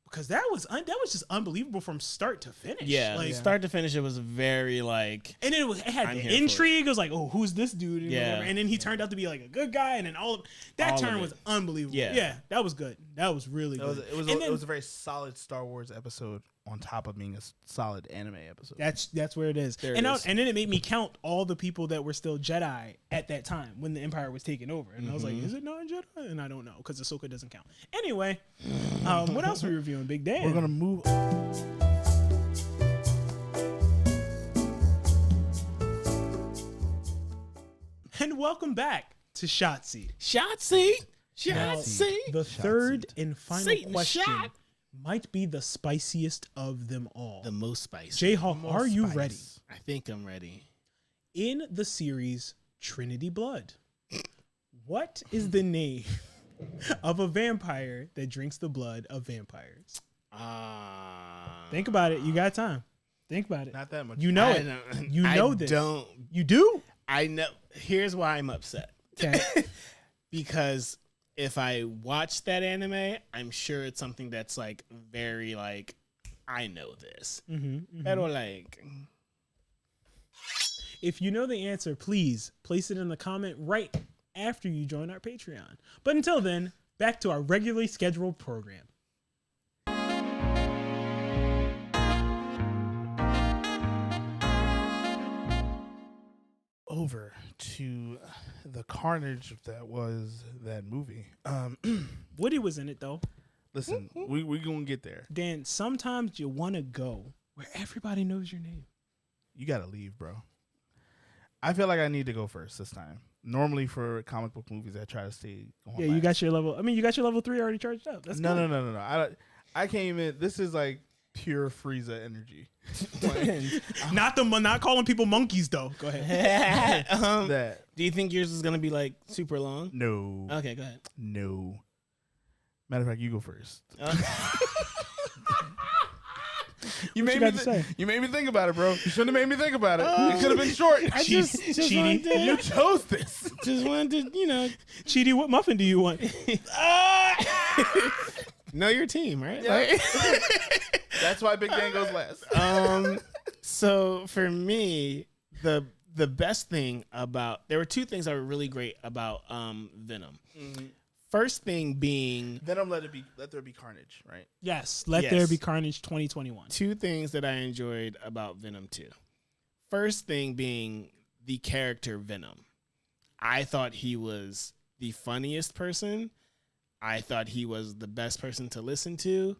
C: Because that was just unbelievable from start to finish.
A: Yeah,
C: like,
A: start to finish, it was very like.
C: and then it had
A: I'm
C: the
A: here for it.
C: intrigue. It was like, oh, who's this dude? And
A: Yeah.
C: whatever. And then he turned out to be like a good guy, and then all
A: All
C: turn
A: of it.
C: was unbelievable.
A: Yeah.
C: Yeah, that was good. That was really good.
B: It was a very solid Star Wars episode on top of being a solid anime episode.
C: That's where it is.
A: There it
C: And
A: is.
C: and then it made me count all the people that were still Jedi at that time when the Empire was taken over. And I was like, is it not Jedi? And I don't know because Ahsoka doesn't count. Anyway, what else are we reviewing? Big Dan.
B: We're gonna move.
C: And welcome back to Shotzi.
A: Shotzi.
C: Now, the third and final
A: Satan
C: question
A: shot.
C: might be the spiciest of them all.
A: The most spicy.
C: Jayhawk, are you
B: spice.
C: ready?
A: I think I'm ready.
C: In the series Trinity Blood, what is the name of a vampire that drinks the blood of vampires? Think about it. You got time. Think about it.
B: Not that much.
C: You know
A: I
C: it.
A: don't-
C: You know
A: I
C: this.
A: Don't.
C: You do?
A: I know. Here's why I'm upset.
C: Okay.
A: Because if I watch that anime, I'm sure it's something that's like very like I know this. Pero like
C: If you know the answer, please place it in the comment right after you join our Patreon. But until then, back to our regularly scheduled program.
B: Over to the carnage that was that movie.
C: Woody was in it though.
B: Listen, we gonna get there.
C: Dan, sometimes you want to go where everybody knows your name.
B: You gotta leave, bro. I feel like I need to go first this time. Normally for comic book movies, I try to stay.
C: Yeah, you got your level. I mean, you got your level 3 already charged up. That's
B: No.
C: good.
B: I came in. This is like pure Frieza energy.
C: Not calling people monkeys though. Go ahead.
B: That
A: do you think yours is gonna be like super long?
B: no,
A: Okay, go ahead.
B: no. Matter of fact, you go first. You
C: What
B: made
C: you
B: me
C: got to say?
B: You made me think about it, bro. You shouldn't have made me think about it. It could have been short.
A: I just
C: Cheating.
A: wanted to,
B: You chose this.
A: just wanted to,
C: Cheaty, what muffin do you want?
A: know your team, right?
B: Yeah. That's why Big Dan goes last.
A: So for me, the best thing about there were two things that were really great about Venom. First thing being
B: Venom, let there be carnage, right?
C: Yes. Let
A: Yes.
C: There Be Carnage 2021.
A: two things that I enjoyed about Venom 2. First thing being the character Venom. I thought he was the funniest person. I thought he was the best person to listen to.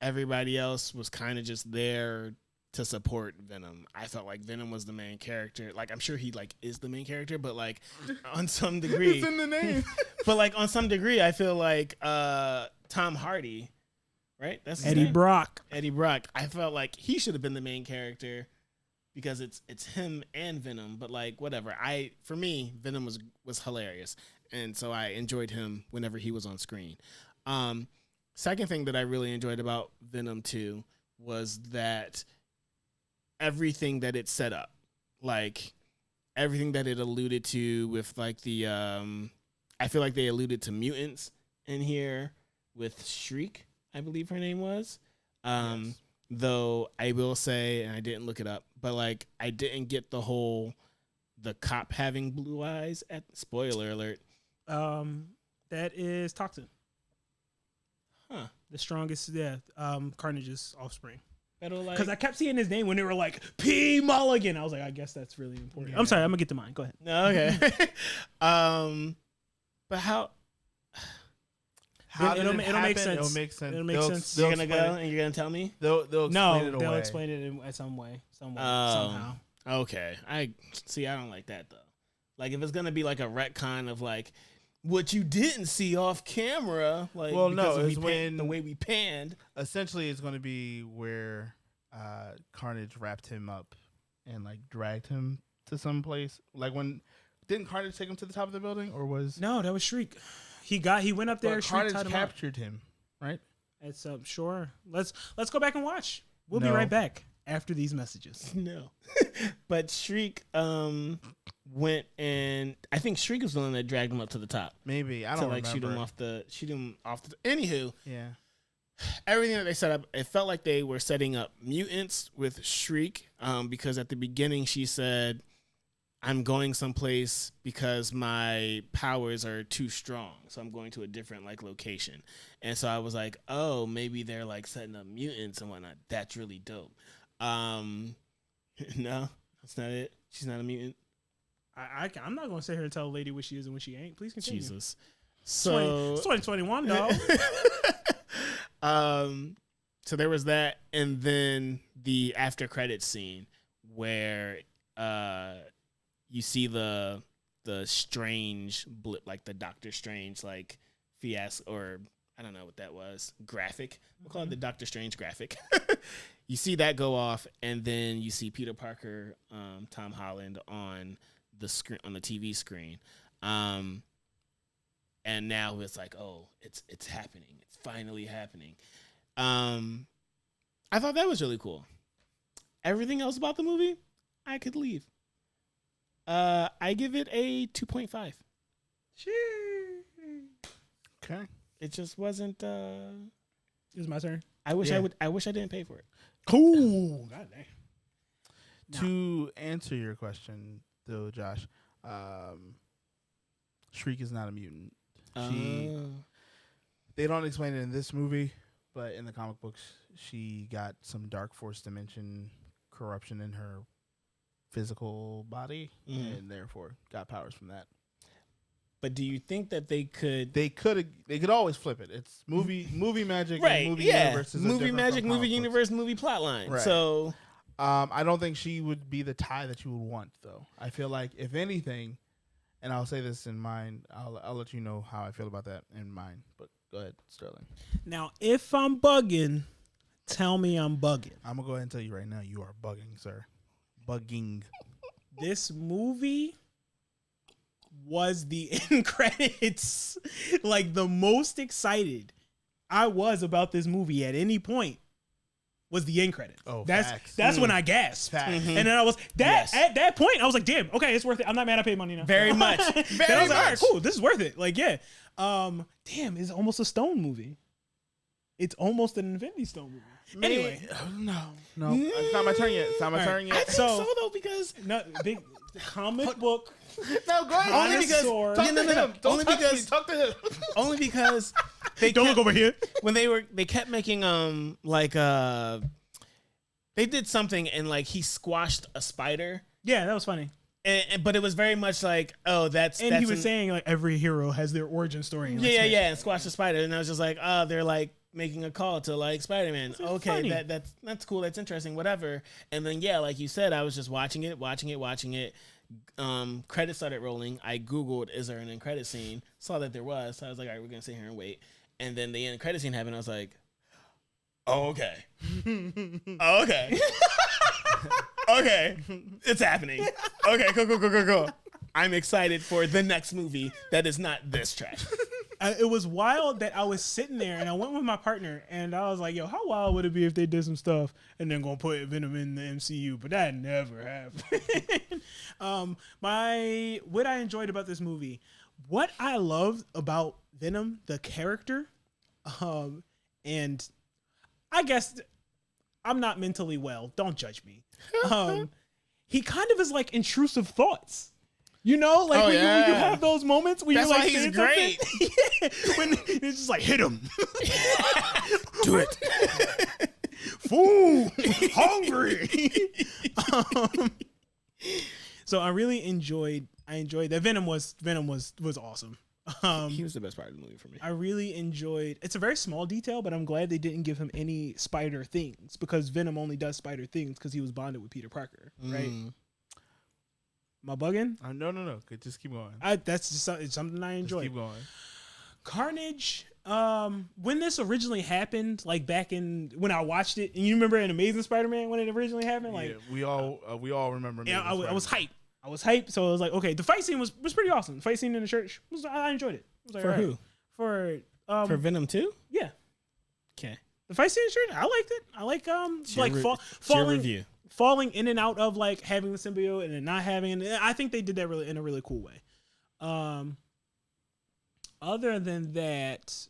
A: Everybody else was kind of just there to support Venom. I felt like Venom was the main character. Like, I'm sure he like is the main character, but like on some degree,
B: It's in the name.
A: but like on some degree, I feel like Tom Hardy, right? That's his
C: Eddie
A: name?
C: Brock.
A: Eddie Brock. I felt like he should have been the main character because it's him and Venom, but like whatever. For me, Venom was hilarious, and so I enjoyed him whenever he was on screen. Second thing that I really enjoyed about Venom 2 was that everything that it set up, like everything that it alluded to with like the I feel like they alluded to mutants in here with Shriek, I believe her name was. Yes. Though I will say, and I didn't look it up, but like I didn't get the cop having blue eyes spoiler alert.
C: That is Toxin.
A: Huh.
C: The strongest, Carnage's offspring.
A: Because
C: like, I kept seeing his name when they were like P. Mulligan. I was like, I guess that's really important. Yeah. I'm sorry, I'm gonna get to mine. Go ahead.
A: No, okay. But how
C: it'll make sense.
B: It'll make sense.
C: It'll make sense.
A: You're gonna go and you're gonna tell me?
B: They'll explain it away.
C: They'll explain it in some way, somehow.
A: Okay. I don't like that though. Like if it's gonna be like a retcon of like what you didn't see off camera, like
B: it's
A: when the way we panned.
B: Essentially, it's going to be where Carnage wrapped him up and like dragged him to some place. Like didn't Carnage take him to the top of the building, or was
C: no? That was Shriek. He went up there.
B: Carnage captured him, right?
C: It's sure. Let's go back and watch. We'll be right back after these messages.
A: No, but Shriek went and I think Shriek was the one that dragged him up to the top.
B: Maybe I don't remember.
A: Shoot him off the. Anywho,
B: yeah.
A: Everything that they set up, it felt like they were setting up mutants with Shriek, because at the beginning she said, "I'm going someplace because my powers are too strong, so I'm going to a different like location." And so I was like, "Oh, maybe they're like setting up mutants and whatnot." That's really dope. No, that's not it. She's not a mutant.
C: I'm not going to sit here and tell a lady what she is and what she ain't. Please continue.
A: Jesus. So
C: it's 2021, dog.
A: So there was that, and then the after credits scene where you see the strange blip, like the Doctor Strange like fiasco, or I don't know what that was, graphic. We'll call it the Doctor Strange graphic. You see that go off, and then you see Peter Parker, Tom Holland on the screen, on the TV screen. And now it's like, oh, it's happening. It's finally happening. I thought that was really cool. Everything else about the movie, I could leave. I give it a 2.5.
B: Okay.
A: It just wasn't.
C: It was my turn.
A: I wish I didn't pay for it.
C: Cool. God dang.
B: To answer your question, though, Josh, Shriek is not a mutant. They don't explain it in this movie, but in the comic books, she got some Dark Force dimension corruption in her physical body, and therefore got powers from that.
A: But do you think that they could?
B: They could always flip it. It's movie magic,
A: right?
B: And movie
A: yeah,
B: universe is
A: movie magic, movie universe, movie plotline. Right. So,
B: I don't think she would be the tie that you would want, though. I feel like if anything, and I'll say this in mind, I'll let you know how I feel about that in mind. But go ahead, Sterling.
C: Now, if I'm bugging, tell me I'm bugging.
B: I'm gonna go ahead and tell you right now, you are bugging, sir. Bugging.
C: This movie was the end credits. Like, the most excited I was about this movie at any point was the end credits.
B: Oh,
C: that's when I gasped. And then I was at that point I was like, damn, okay, it's worth it. I'm not mad I paid money now.
A: Very much. Very
C: I was
A: much.
C: Like, all right, cool, this is worth it. Like, yeah. Damn, it's almost a Stone movie. It's almost an Infinity Stone movie. Anyway,
B: no, it's not my turn yet. It's not my turn yet.
A: I think so though, because
C: big comic book.
B: No, go ahead.
A: Only because
B: talk to him.
A: Only because they
C: don't look over here.
A: When they kept making they did something and like he squashed a spider.
C: Yeah, that was funny.
A: But it was very much like, oh, that's
C: he was saying like every hero has their origin story.
A: And squash the spider, and I was just like, oh, they're like making a call to like Spider-Man. Okay, that's cool, that's interesting, whatever. And then like you said, I was just watching it. Credits started rolling. I Googled, is there an end credit scene? Saw that there was. So I was like, all right, we're gonna sit here and wait. And then the end credit scene happened. I was like, oh, okay. Oh, okay. Okay, it's happening. Okay, go. I'm excited for the next movie that is not this trash.
C: It was wild that I was sitting there and I went with my partner and I was like, yo, how wild would it be if they did some stuff and then gonna put Venom in the MCU? But that never happened. What I enjoyed about this movie, what I loved about Venom, the character, and I guess I'm not mentally well. Don't judge me. He kind of is like intrusive thoughts. You know, like when you have those moments where you're like,
A: he's great.
C: Yeah, when it's just like, hit him.
A: Do it.
C: Food. Hungry. So I really enjoyed that. Venom was awesome.
A: He was the best part of the movie for me.
C: I really enjoyed. It's a very small detail, but I'm glad they didn't give him any spider things because Venom only does spider things because he was bonded with Peter Parker, right? Am I bugging?
B: No. Just keep going.
C: That's just it's something I enjoy.
B: Just keep going.
C: Carnage. When this originally happened, like back in when I watched it, and you remember in Amazing Spider-Man when it originally happened, like
B: we all remember.
C: Yeah, I was hyped. So I was like, okay, the fight scene was pretty awesome. The fight scene in the church I enjoyed it. I was like,
A: For
C: all
A: who?
C: right.
A: For Venom 2?
C: Yeah.
A: Okay.
C: The fight scene in the church, I liked it. I like
A: falling review.
C: Falling in and out of like having the symbiote and then not having it. I think they did that really in a really cool way. Other than that,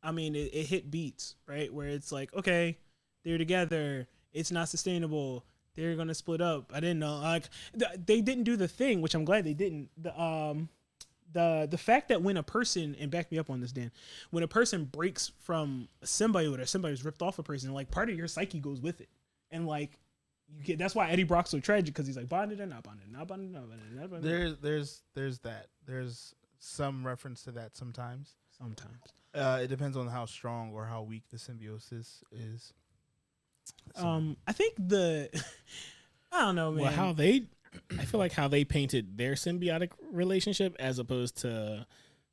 C: I mean, it hit beats, right? Where it's like, okay, they're together. It's not sustainable. They're gonna split up. I didn't know. Like they didn't do the thing, which I'm glad they didn't. The fact that when a person, and back me up on this, Dan, when a person breaks from a symbiote or somebody's ripped off a person, like part of your psyche goes with it, and like you get. That's why Eddie Brock's so tragic because he's like bonded or not bonded, not bonded, not bonded, not bonded.
B: There's that. There's some reference to that sometimes.
C: Sometimes.
B: It depends on how strong or how weak the symbiosis is. So.
C: I think I don't know, man.
A: Well, I feel like how they painted their symbiotic relationship as opposed to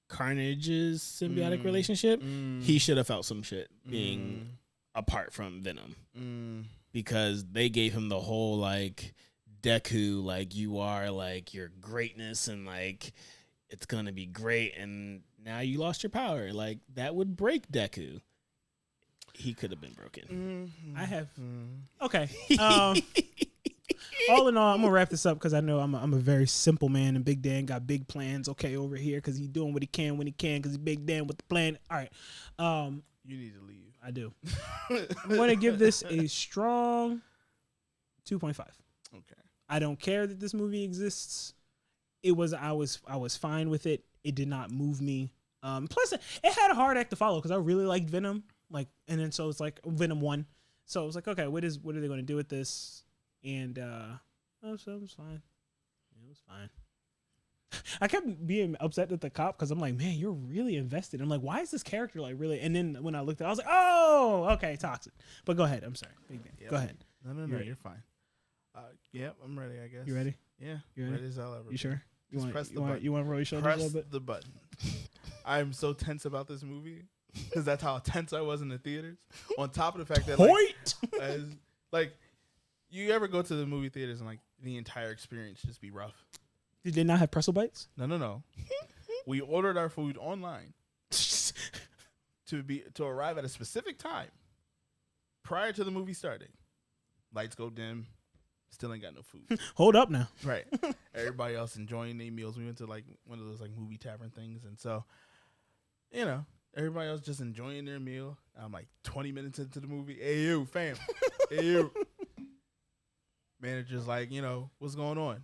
A: Carnage's symbiotic relationship, he should have felt some shit being apart from Venom because they gave him the whole like Deku, like you are like your greatness and like it's gonna be great, and now you lost your power. Like that would break Deku. He could have been broken.
C: I have. Okay. All in all, I'm gonna wrap this up because I know I'm a very simple man, and Big Dan got big plans. Okay, over here because he's doing what he can when he can because he's Big Dan with the plan. All right.
B: You need to leave.
C: I do. I'm gonna give this a strong 2.5.
B: Okay.
C: I don't care that this movie exists. I was fine with it. It did not move me. Plus, it had a hard act to follow because I really liked Venom. Like, and then so it's like Venom 1. So it was like, okay, what are they going to do with this? And so it was fine. It was fine. I kept being upset at the cop because I'm like, man, you're really invested. I'm like, why is this character like really? And then when I looked at it, I was like, oh, okay, toxic. But go ahead. I'm sorry. Go ahead.
B: No, you're fine. Yep, I'm ready, I guess.
C: You ready?
B: Yeah.
C: You ready?
B: Ready as I'll ever
C: You
B: be.
C: sure?
B: Press the button.
C: You want to roll your shoulders a
B: Press
C: little bit?
B: the button. I'm so tense about this movie because that's how tense I was in the theaters. On top of the fact that like you ever go to the movie theaters and like the entire experience just be rough?
C: Did they not have pretzel bites?
B: No. We ordered our food online to arrive at a specific time prior to the movie starting. Lights go dim. Still ain't got no food.
C: Hold up now.
B: Right. Everybody else enjoying their meals. We went to like one of those like movie tavern things, and so everybody else just enjoying their meal. I'm like 20 minutes into the movie. Hey you, fam. Hey you. Manager's like, what's going on?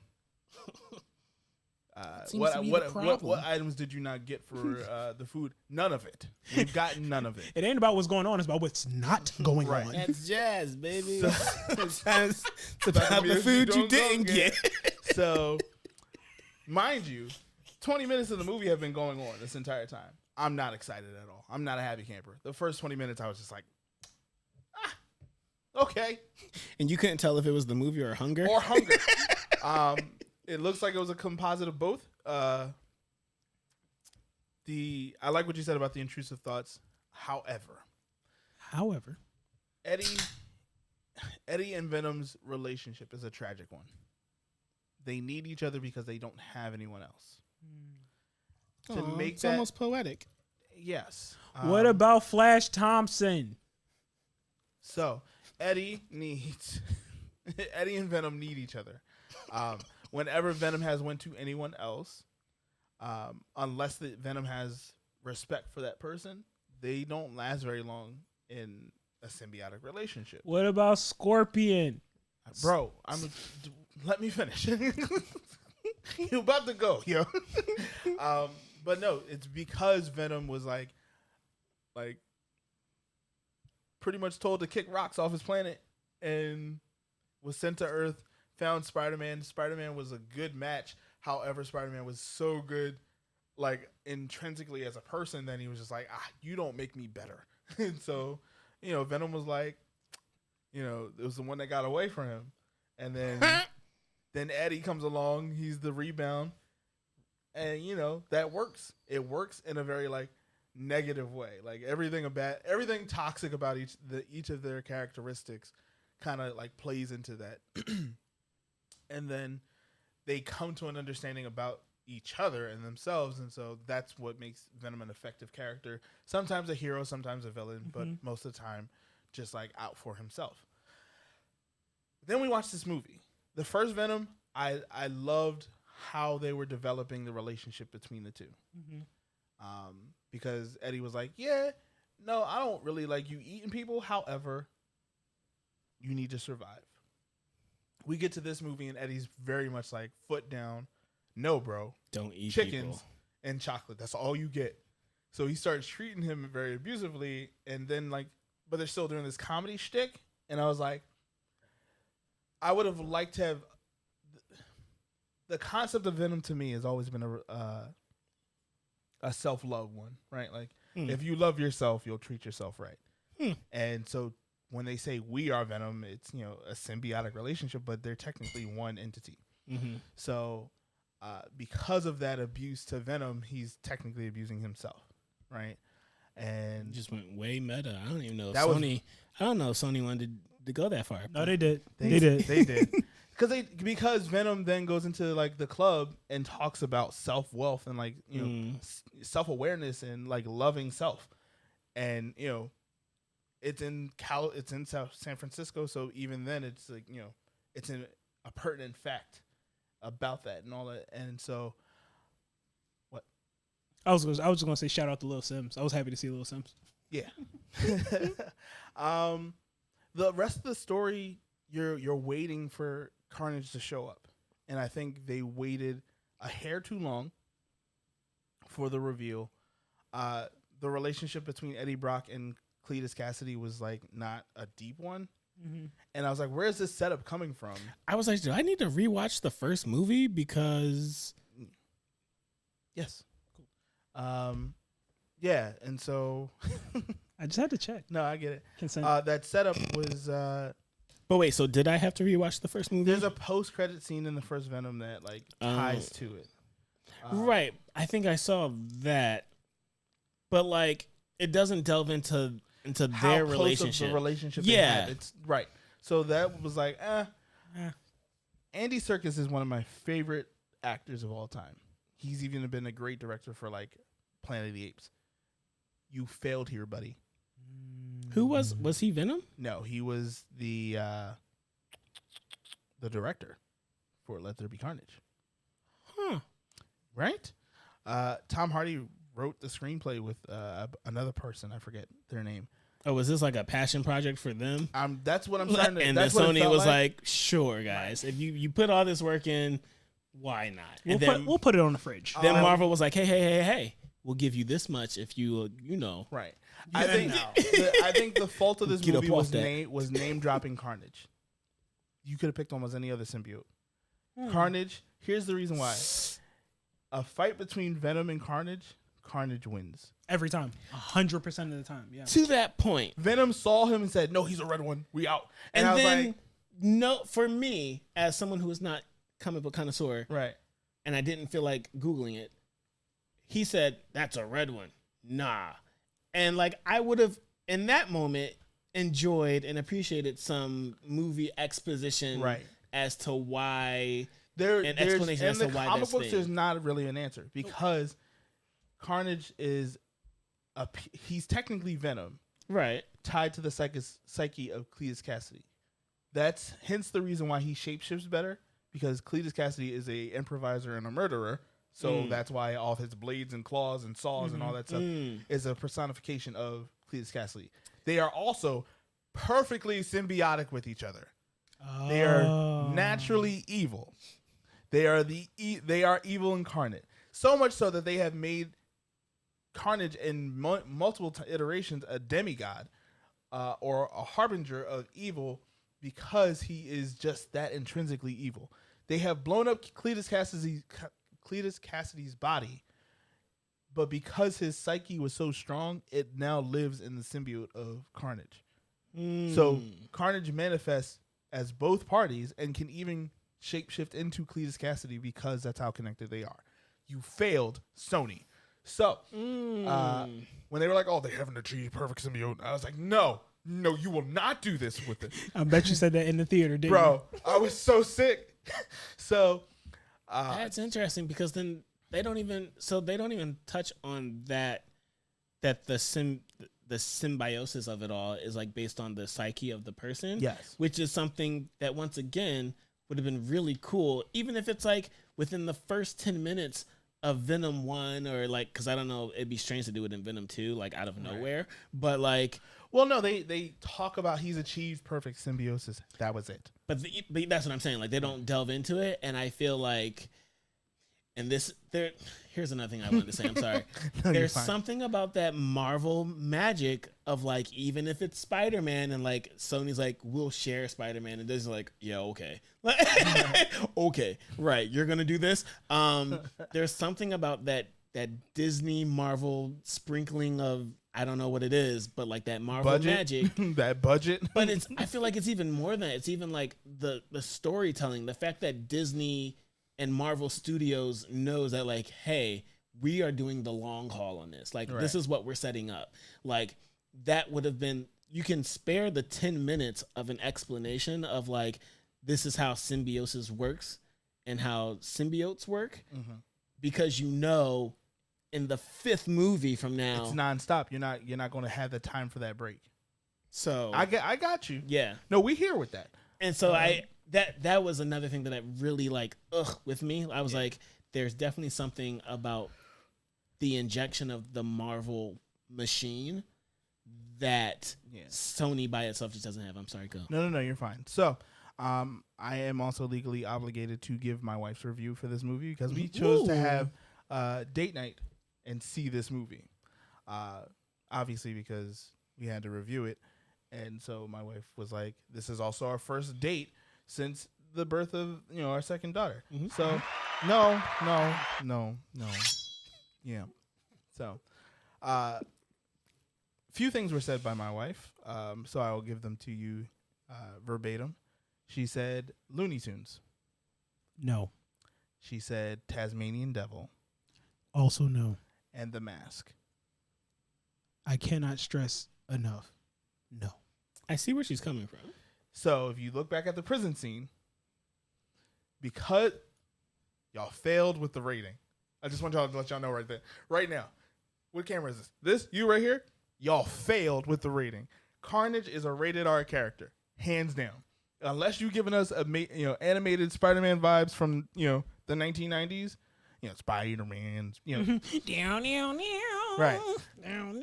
B: What items did you not get for the food? None of it. We've gotten none of it.
C: It ain't about what's going on. It's about what's not going on.
A: That's jazz, baby.
B: So,
A: it's about the food you didn't get.
B: So, mind you, 20 minutes of the movie have been going on this entire time. I'm not excited at all. I'm not a happy camper. The first 20 minutes, I was just like, okay.
A: And you couldn't tell if it was the movie or hunger?
B: It looks like it was a composite of both. I like what you said about the intrusive thoughts. However,
C: Eddie,
B: Eddie and Venom's relationship is a tragic one. They need each other because they don't have anyone else.
A: It's almost poetic.
B: Yes.
C: What about Flash Thompson?
B: So Eddie and Venom need each other. Whenever Venom has went to anyone else, unless the Venom has respect for that person, they don't last very long in a symbiotic relationship.
C: What about Scorpion?
B: Bro, let me finish. You're about to go, yo. But no, it's because Venom was like pretty much told to kick rocks off his planet and was sent to Earth, found Spider-Man. Spider-Man was a good match. However, Spider-Man was so good, like intrinsically as a person, that he was just like, you don't make me better. And so, Venom was like, it was the one that got away from him. And then Eddie comes along. He's the rebound. And, that works. It works in a very, like, negative way. Like, everything toxic about each of their characteristics kind of, like, plays into that. And then they come to an understanding about each other and themselves. And so that's what makes Venom an effective character. Sometimes a hero, sometimes a villain, but most of the time just, like, out for himself. Then we watched this movie. The first Venom, I loved how they were developing the relationship between the two. Because Eddie was like, yeah, no, I don't really like you eating people. However, you need to survive. We get to this movie and Eddie's very much like, foot down. No, bro.
A: Don't eat
B: chickens
A: people.
B: And chocolate. That's all you get. So he starts treating him very abusively. And then but they're still doing this comedy shtick. And I was like, I would have liked to have. The concept of Venom to me has always been a self-love one, right? Like, if you love yourself, you'll treat yourself right. And so when they say we are Venom, it's, a symbiotic relationship, but they're technically one entity. So because of that abuse to Venom, he's technically abusing himself, right? And
A: just went way meta. I don't even know if Sony wanted to go that far.
C: No, they did.
B: They did. Because Venom then goes into like the club and talks about self-wealth and like self-awareness and like loving self, and it's in San Francisco, so even then it's like it's a pertinent fact about that and all that, and so what
C: I was just gonna say shout out to Lil Sims. I was happy to see Lil Sims.
B: Yeah. The rest of the story, you're waiting for Carnage to show up, and I think they waited a hair too long for the reveal. The relationship between Eddie Brock and Cletus Cassidy was like not a deep one, and I was like, "Where's this setup coming from?"
A: I was like, "Do I need to rewatch the first movie?" Because
B: yes, yeah, and so
C: I just had to check.
B: No, I get it.
C: Consent.
B: That setup was.
A: But wait, so did I have to rewatch the first movie?
B: There's a post-credit scene in the first Venom that like ties to it.
A: Right. I think I saw that. But like it doesn't delve into
B: How
A: their
B: close
A: relationship.
B: Of the relationship
A: Yeah.
B: they had. It's right. So that was like, Andy Serkis is one of my favorite actors of all time. He's even been a great director for like Planet of the Apes. You failed here, buddy.
A: Who was he Venom?
B: No, he was the director for Let There Be Carnage.
A: Huh.
B: Right? Tom Hardy wrote the screenplay with another person. I forget their name.
A: Oh, was this like a passion project for them?
B: That's what I'm starting to.
A: And then
B: that's what it
A: Sony
B: felt
A: was like, sure, guys. If you put all this work in, why not?
C: We'll put it on the fridge.
A: Then Marvel was like, hey, we'll give you this much if you
B: right.
C: Yeah,
B: I think the fault of this
A: Get
B: movie
A: up off
B: was
A: that.
B: name dropping Carnage. You could have picked almost any other symbiote. Carnage. Here's the reason why. A fight between Venom and Carnage wins.
C: Every time. 100% of the time. Yeah.
A: To that point.
B: Venom saw him and said, "No, he's a red one. We out." And I was
A: then,
B: like,
A: no, for me, as someone who is not comic book connoisseur,
B: right.
A: and I didn't feel like Googling it, he said, "That's a red one." Nah. And like I would have in that moment, enjoyed and appreciated some movie exposition as to why explanation as to why
B: comic
A: that's
B: books.
A: thing.
B: There's not really an answer because Carnage is he's technically Venom,
A: right?
B: Tied to the psyche of Cletus Cassidy. That's hence the reason why he shapeshifts better, because Cletus Cassidy is a improviser and a murderer. So that's why all of his blades and claws and saws and all that stuff is a personification of Cletus Cassidy. They are also perfectly symbiotic with each other. They are naturally evil. They are evil incarnate. So much so that they have made Carnage in multiple iterations a demigod or a harbinger of evil, because he is just that intrinsically evil. They have blown up Cletus Cassidy's body, but because his psyche was so strong, it now lives in the symbiote of Carnage. So Carnage manifests as both parties and can even shapeshift into Cletus Cassidy because that's how connected they are. You failed, Sony. So when they were like, "Oh, they haven't achieved perfect symbiote," I was like, "No, you will not do this with it."
C: I bet you said that in the theater, didn't
B: Bro, I was so sick. So
A: that's interesting, because then they don't even touch on that the symbiosis of it all is like based on the psyche of the person.
B: Yes.
A: Which is something that once again would have been really cool, even if it's like within the first 10 minutes of Venom 1, or like, because I don't know, it'd be strange to do it in Venom 2, like out of nowhere. But like,
B: well, no, they talk about he's achieved perfect symbiosis. That was it.
A: But that's what I'm saying. Like, they don't delve into it, and I feel like, and here's another thing I wanted to say. I'm sorry.
B: No,
A: there's something about that Marvel magic of like, even if it's Spider-Man, and like Sony's like, we'll share Spider-Man, and Disney's like, yeah, okay, okay, right, you're gonna do this. There's something about that Disney Marvel sprinkling of, I don't know what it is, but like that Marvel
B: budget?
A: magic,
B: that budget.
A: But I feel like it's even more than that. It's even like the storytelling, the fact that Disney and Marvel Studios knows that, like, hey, we are doing the long haul on this. Like, this is what we're setting up. Like, that would have been, you can spare the 10 minutes of an explanation of like, this is how symbiosis works and how symbiotes work, because you know, in the 5th movie from now,
B: it's nonstop. You're not going to have the time for that break.
A: So
B: I got you.
A: Yeah.
B: No, we here with that.
A: And so that was another thing that really like with me. I was like, there's definitely something about the injection of the Marvel machine that Sony by itself just doesn't have. I'm sorry, go.
B: No, you're fine. So, I am also legally obligated to give my wife's review for this movie, because we chose to have date night and see this movie. Obviously, because we had to review it, and so my wife was like, "This is also our first date since the birth of our second daughter." So, no, yeah. So, few things were said by my wife, so I will give them to you verbatim. She said Looney Tunes.
C: No.
B: She said Tasmanian Devil.
C: Also no.
B: And The Mask.
C: I cannot stress enough. No.
A: I see where she's coming from.
B: So if you look back at the prison scene, because y'all failed with the rating, I just want y'all to let y'all know right now. What camera is this? This, you right here? Y'all failed with the rating. Carnage is a rated R character, hands down. Unless you're giving us animated Spider-Man vibes from the 1990s, Spider-Man, right.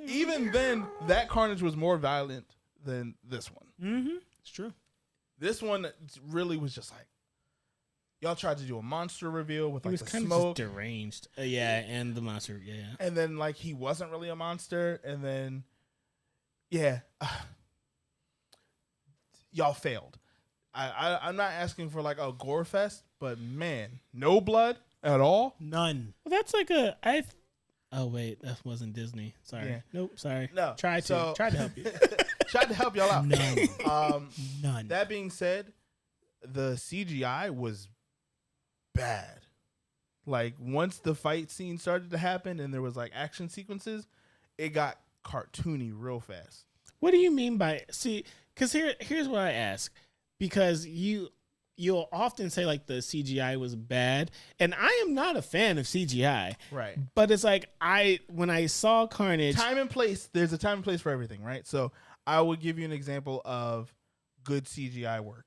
B: Even then, that Carnage was more violent than this one.
C: It's true.
B: This one really was just like, y'all tried to do a monster reveal with like
A: was
B: the
A: kind
B: smoke,
A: of just deranged. And the monster,
B: and then like he wasn't really a monster, and then y'all failed. I'm not asking for like a gore fest, but man, no blood at all.
C: None.
A: Well, that's like oh wait, that wasn't Disney. Sorry.
B: Yeah.
A: Nope. Sorry.
B: No.
A: Tried to help you.
B: Tried to help y'all out.
C: None. None.
B: That being said, the CGI was bad. Like once the fight scene started to happen and there was like action sequences, it got cartoony real fast.
A: What do you mean by see? Because here's what I ask. Because you'll often say like the CGI was bad, and I am not a fan of CGI.
B: Right.
A: But it's like when I saw Carnage,
B: Time and place. There's a time and place for everything, right? So I will give you an example of good CGI work.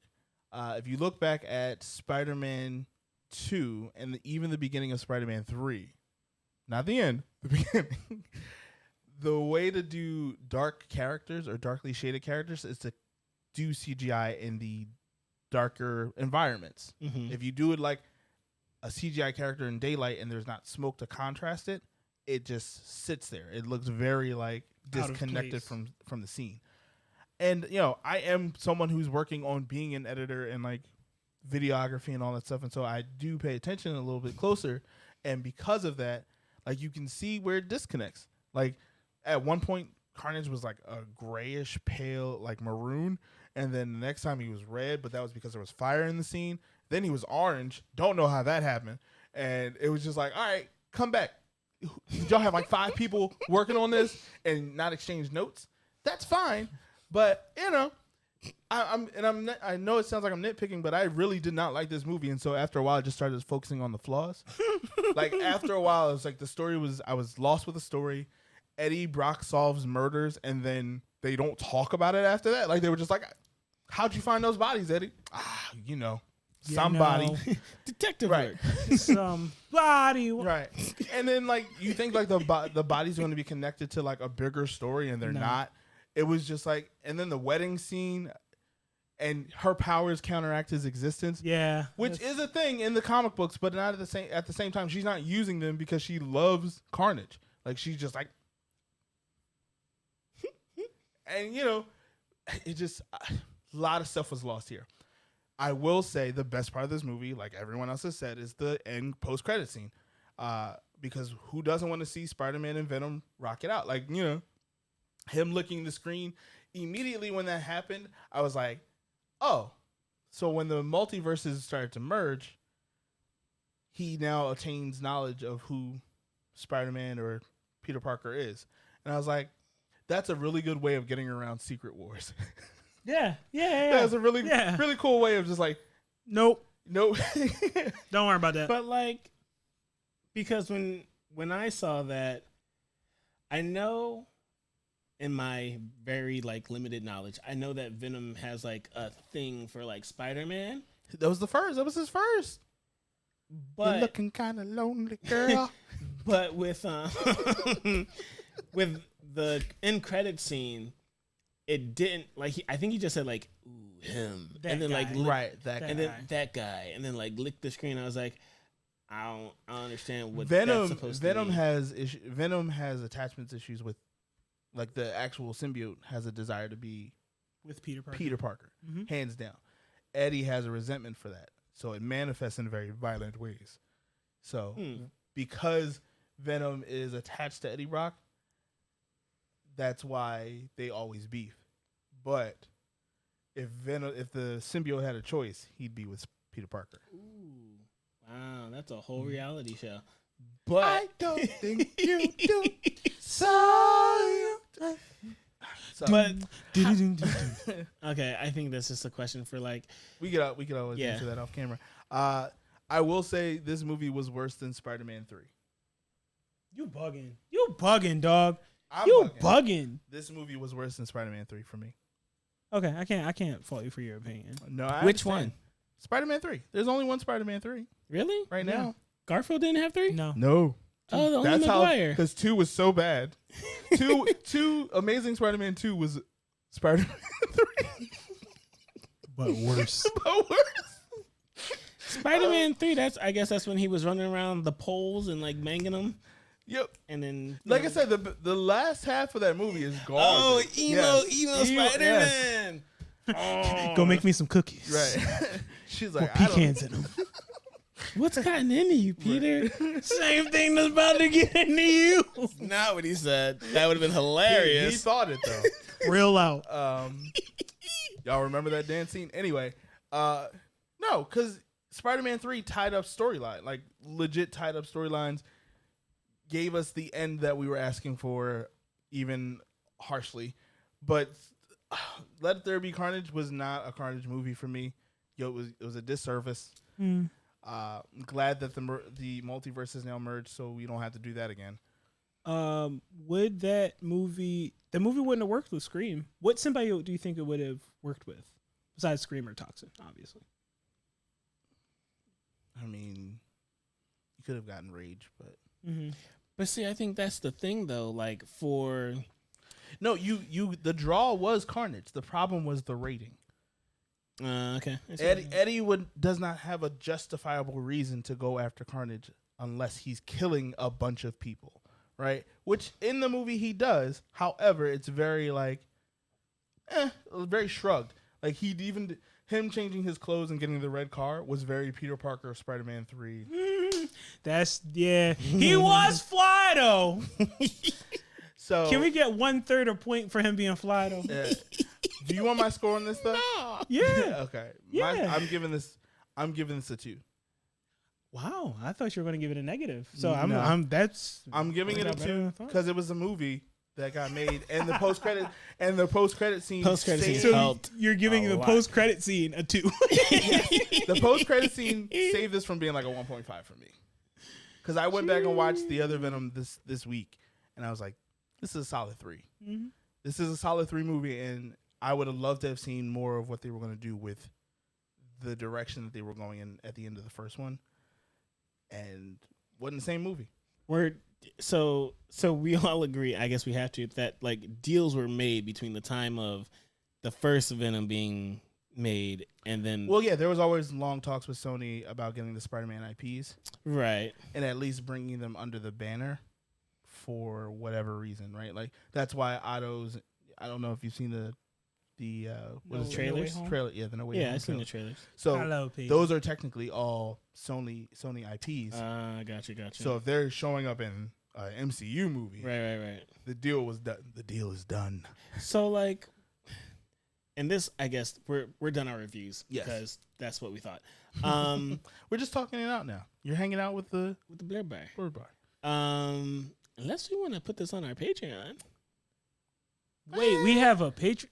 B: If you look back at Spider-Man 2 and even the beginning of Spider-Man 3, not the end, the beginning. The way to do dark characters or darkly shaded characters is to do CGI in the darker environments.
A: Mhm.
B: If you do it like a CGI character in daylight and there's not smoke to contrast it, it just sits there. It looks very like
C: Out of
B: disconnected
C: place.
B: from the scene. And I am someone who's working on being an editor and like videography and all that stuff, and so I do pay attention a little bit closer. And because of that, like you can see where it disconnects. Like at one point, Carnage was like a grayish pale, like maroon, and then the next time he was red, but that was because there was fire in the scene. Then he was orange. Don't know how that happened. And it was just like, all right, come back. Did y'all have like 5 people working on this and not exchange notes? That's fine. But I know it sounds like I'm nitpicking, but I really did not like this movie, and so after a while, I just started focusing on the flaws. Like after a while, it was like I was lost with the story. Eddie Brock solves murders, and then they don't talk about it after that. Like they were just like, "How'd you find those bodies, Eddie?" Somebody,
A: detective
B: right?
A: work.
C: Somebody,
B: Right. And then like you think like the body's going to be connected to like a bigger story, and they're not. It was just like, and then the wedding scene, and her powers counteract his existence.
C: Yeah,
B: which is a thing in the comic books, but not at the same time, she's not using them because she loves Carnage. Like she's just like, and it just a lot of stuff was lost here. I will say the best part of this movie, like everyone else has said, is the end post-credit scene. Because who doesn't want to see Spider-Man and Venom rock it out? Like, him licking the screen. Immediately when that happened, I was like, oh, so when the multiverses started to merge, he now attains knowledge of who Spider-Man or Peter Parker is. And I was like, that's a really good way of getting around Secret Wars.
C: yeah.
B: That's a really cool way of just like,
C: nope.
B: Don't
C: worry about that.
A: But like, because when I saw that, I know in my very like limited knowledge, I know that Venom has like a thing for like Spider-Man.
B: That was the first. That was his first.
A: But
B: You're looking kind of lonely, girl.
A: But with with the end credit scene, it didn't like. I think he just said like, "Ooh, him,"
C: That
A: and then
C: guy.
A: like,
C: that
A: and
C: guy.
A: then that guy, and then like licked the screen. I was like, I don't understand what
B: Venom.
A: that's supposed to
B: Venom
A: mean.
B: has Venom has attachments issues with, like the actual symbiote has a desire to be
C: With Peter Parker.
B: Peter Parker,
C: Mhm.
B: hands down. Eddie has a resentment for that, so it manifests in very violent ways. So because Venom is attached to Eddie Brock, that's why they always beef. But if the symbiote had a choice, he'd be with Peter Parker.
A: Ooh, wow, that's a whole reality show. But
B: I don't think you do.
A: But okay, I think that's just a question for like.
B: we could always answer that off camera. I will say this movie was worse than Spider-Man 3.
C: You bugging, dog.
B: I'm
C: You bugging.
B: This movie was worse than Spider-Man 3 for me.
C: Okay, I can't fault you for your opinion.
B: No, I
A: Which
B: understand.
A: one?
B: Spider-Man 3. There's only one Spider-Man 3
A: Really?
B: right
C: Yeah.
B: now.
A: Garfield didn't have 3?
C: No.
B: No.
A: Oh, the only
B: That's how,
A: Maguire.
B: because 2 was so bad. two Amazing Spider-Man 2 was Spider-Man 3.
C: But worse.
B: But worse.
A: Spider-Man 3. I guess that's when he was running around the poles and like banging them.
B: Yep.
A: And then,
B: Like I said, the last half of that movie is garbage.
A: oh, emo
B: Yes.
A: Spider-Man. Oh.
C: Go make me some cookies.
B: Right. She's
C: With
B: like, I don't-
C: pecans in them.
A: What's gotten into you, Peter? Same thing that's about to get into you. Not what he said. That would have been
B: He
A: hilarious.
B: thought it though.
C: Real out.
B: Y'all remember that dance scene? Anyway, no, because Spider-Man 3 tied up storyline, like legit tied up storylines, gave us the end that we were asking for, even harshly. But Let There Be Carnage was not a Carnage movie for me. It was a disservice. Glad that the multiverse is now merged, so we don't have to do that again.
C: Would the movie wouldn't have worked with Scream? What symbiote do you think it would have worked with besides Scream or Toxin? Obviously,
B: I mean, you could have gotten Rage, but
A: But see, I think that's the thing, though. Like
B: no, the draw was Carnage. The problem was the rating.
A: Okay.
B: Eddie does not have a justifiable reason to go after Carnage unless he's killing a bunch of people, right? Which in the movie he does. However, it's very very shrugged. Like him changing his clothes and getting the red car was very Peter Parker of Spider-Man 3.
C: He was fly though.
B: So
C: can we get 1/3 a point for him being fly though?
B: Do you want my score on this though?
A: No.
C: Yeah.
B: Okay.
C: Yeah.
B: I'm giving this a 2.
C: Wow, I thought you were going to give it a negative. So
B: No.
C: I'm
B: giving it a 2 because it was a movie that got made, and the post credit scene.
A: Helped.
C: You're giving the post credit scene a 2.
B: The post credit scene saved this from being like a 1.5 for me. Because I went back and watched the other Venom this week, and I was like, this is a solid 3.
C: Mm-hmm.
B: This is a solid 3 movie, and I would have loved to have seen more of what they were going to do with the direction that they were going in at the end of the first one, and wasn't the same movie.
A: So we all agree, I guess we have to, that like deals were made between the time of the first Venom being made and then.
B: Well, yeah, there was always long talks with Sony about getting the Spider-Man IPs,
A: right,
B: and at least bringing them under the banner for whatever reason, right? Like that's why Otto's. I don't know if you've seen the
A: trailers?
B: Trailer, yeah, the No Way
A: yeah,
B: Home
A: I've seen the
B: trailer.
A: trailers.
B: So
C: Hello, Pete.
B: those are technically all Sony IPs.
A: Gotcha.
B: So if they're showing up in an MCU movie,
A: Right.
B: the deal was done. The deal is done.
A: So like, and this, I guess we're done our reviews because that's what we thought.
B: We're just talking it out now. You're hanging out with the
A: Blurb Bar.
B: Blurb Bar.
A: Unless we want to put this on our Patreon.
C: Wait, we have a Patreon.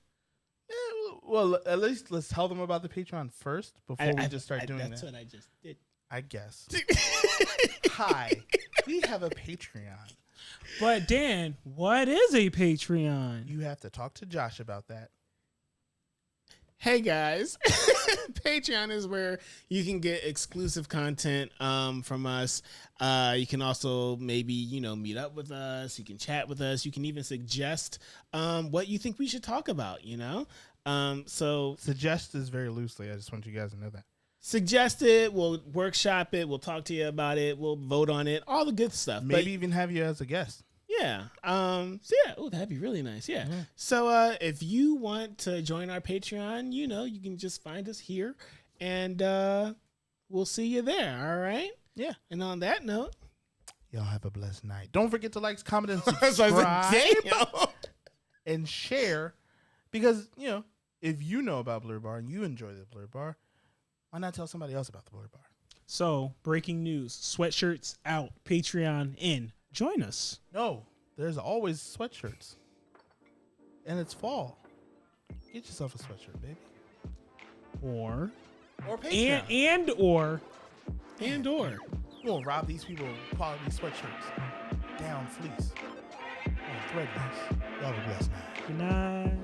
B: Yeah, well, at least let's tell them about the Patreon first before we just start doing that.
A: That's what I just did.
B: I guess. Hi, we have a Patreon.
C: But Dan, what is a Patreon?
B: You have to talk to Josh about that.
A: Hey guys, Patreon is where you can get exclusive content from us. You can also maybe, meet up with us. You can chat with us. You can even suggest what you think we should talk about, So
B: Suggest is very loosely. I just want you guys to know that.
A: Suggest it. We'll workshop it. We'll talk to you about it. We'll vote on it. All the good stuff.
B: Maybe even have you as a guest.
A: Yeah. Oh, that'd be really nice. Yeah. Mm-hmm. So if you want to join our Patreon, you can just find us here, and we'll see you there. All right.
B: Yeah.
A: And on that note,
B: y'all have a blessed night. Don't forget to like, comment, and subscribe, and share, because if you know about Blur Bar and you enjoy the Blur Bar, why not tell somebody else about the Blur Bar? So, breaking news: sweatshirts out, Patreon in. Join us. No, there's always sweatshirts. And it's fall. Get yourself a sweatshirt, baby. Or Patreon. And or. You won't rob these people of quality sweatshirts. Down fleece. On threadless. Y'all have a blessed night. Good night.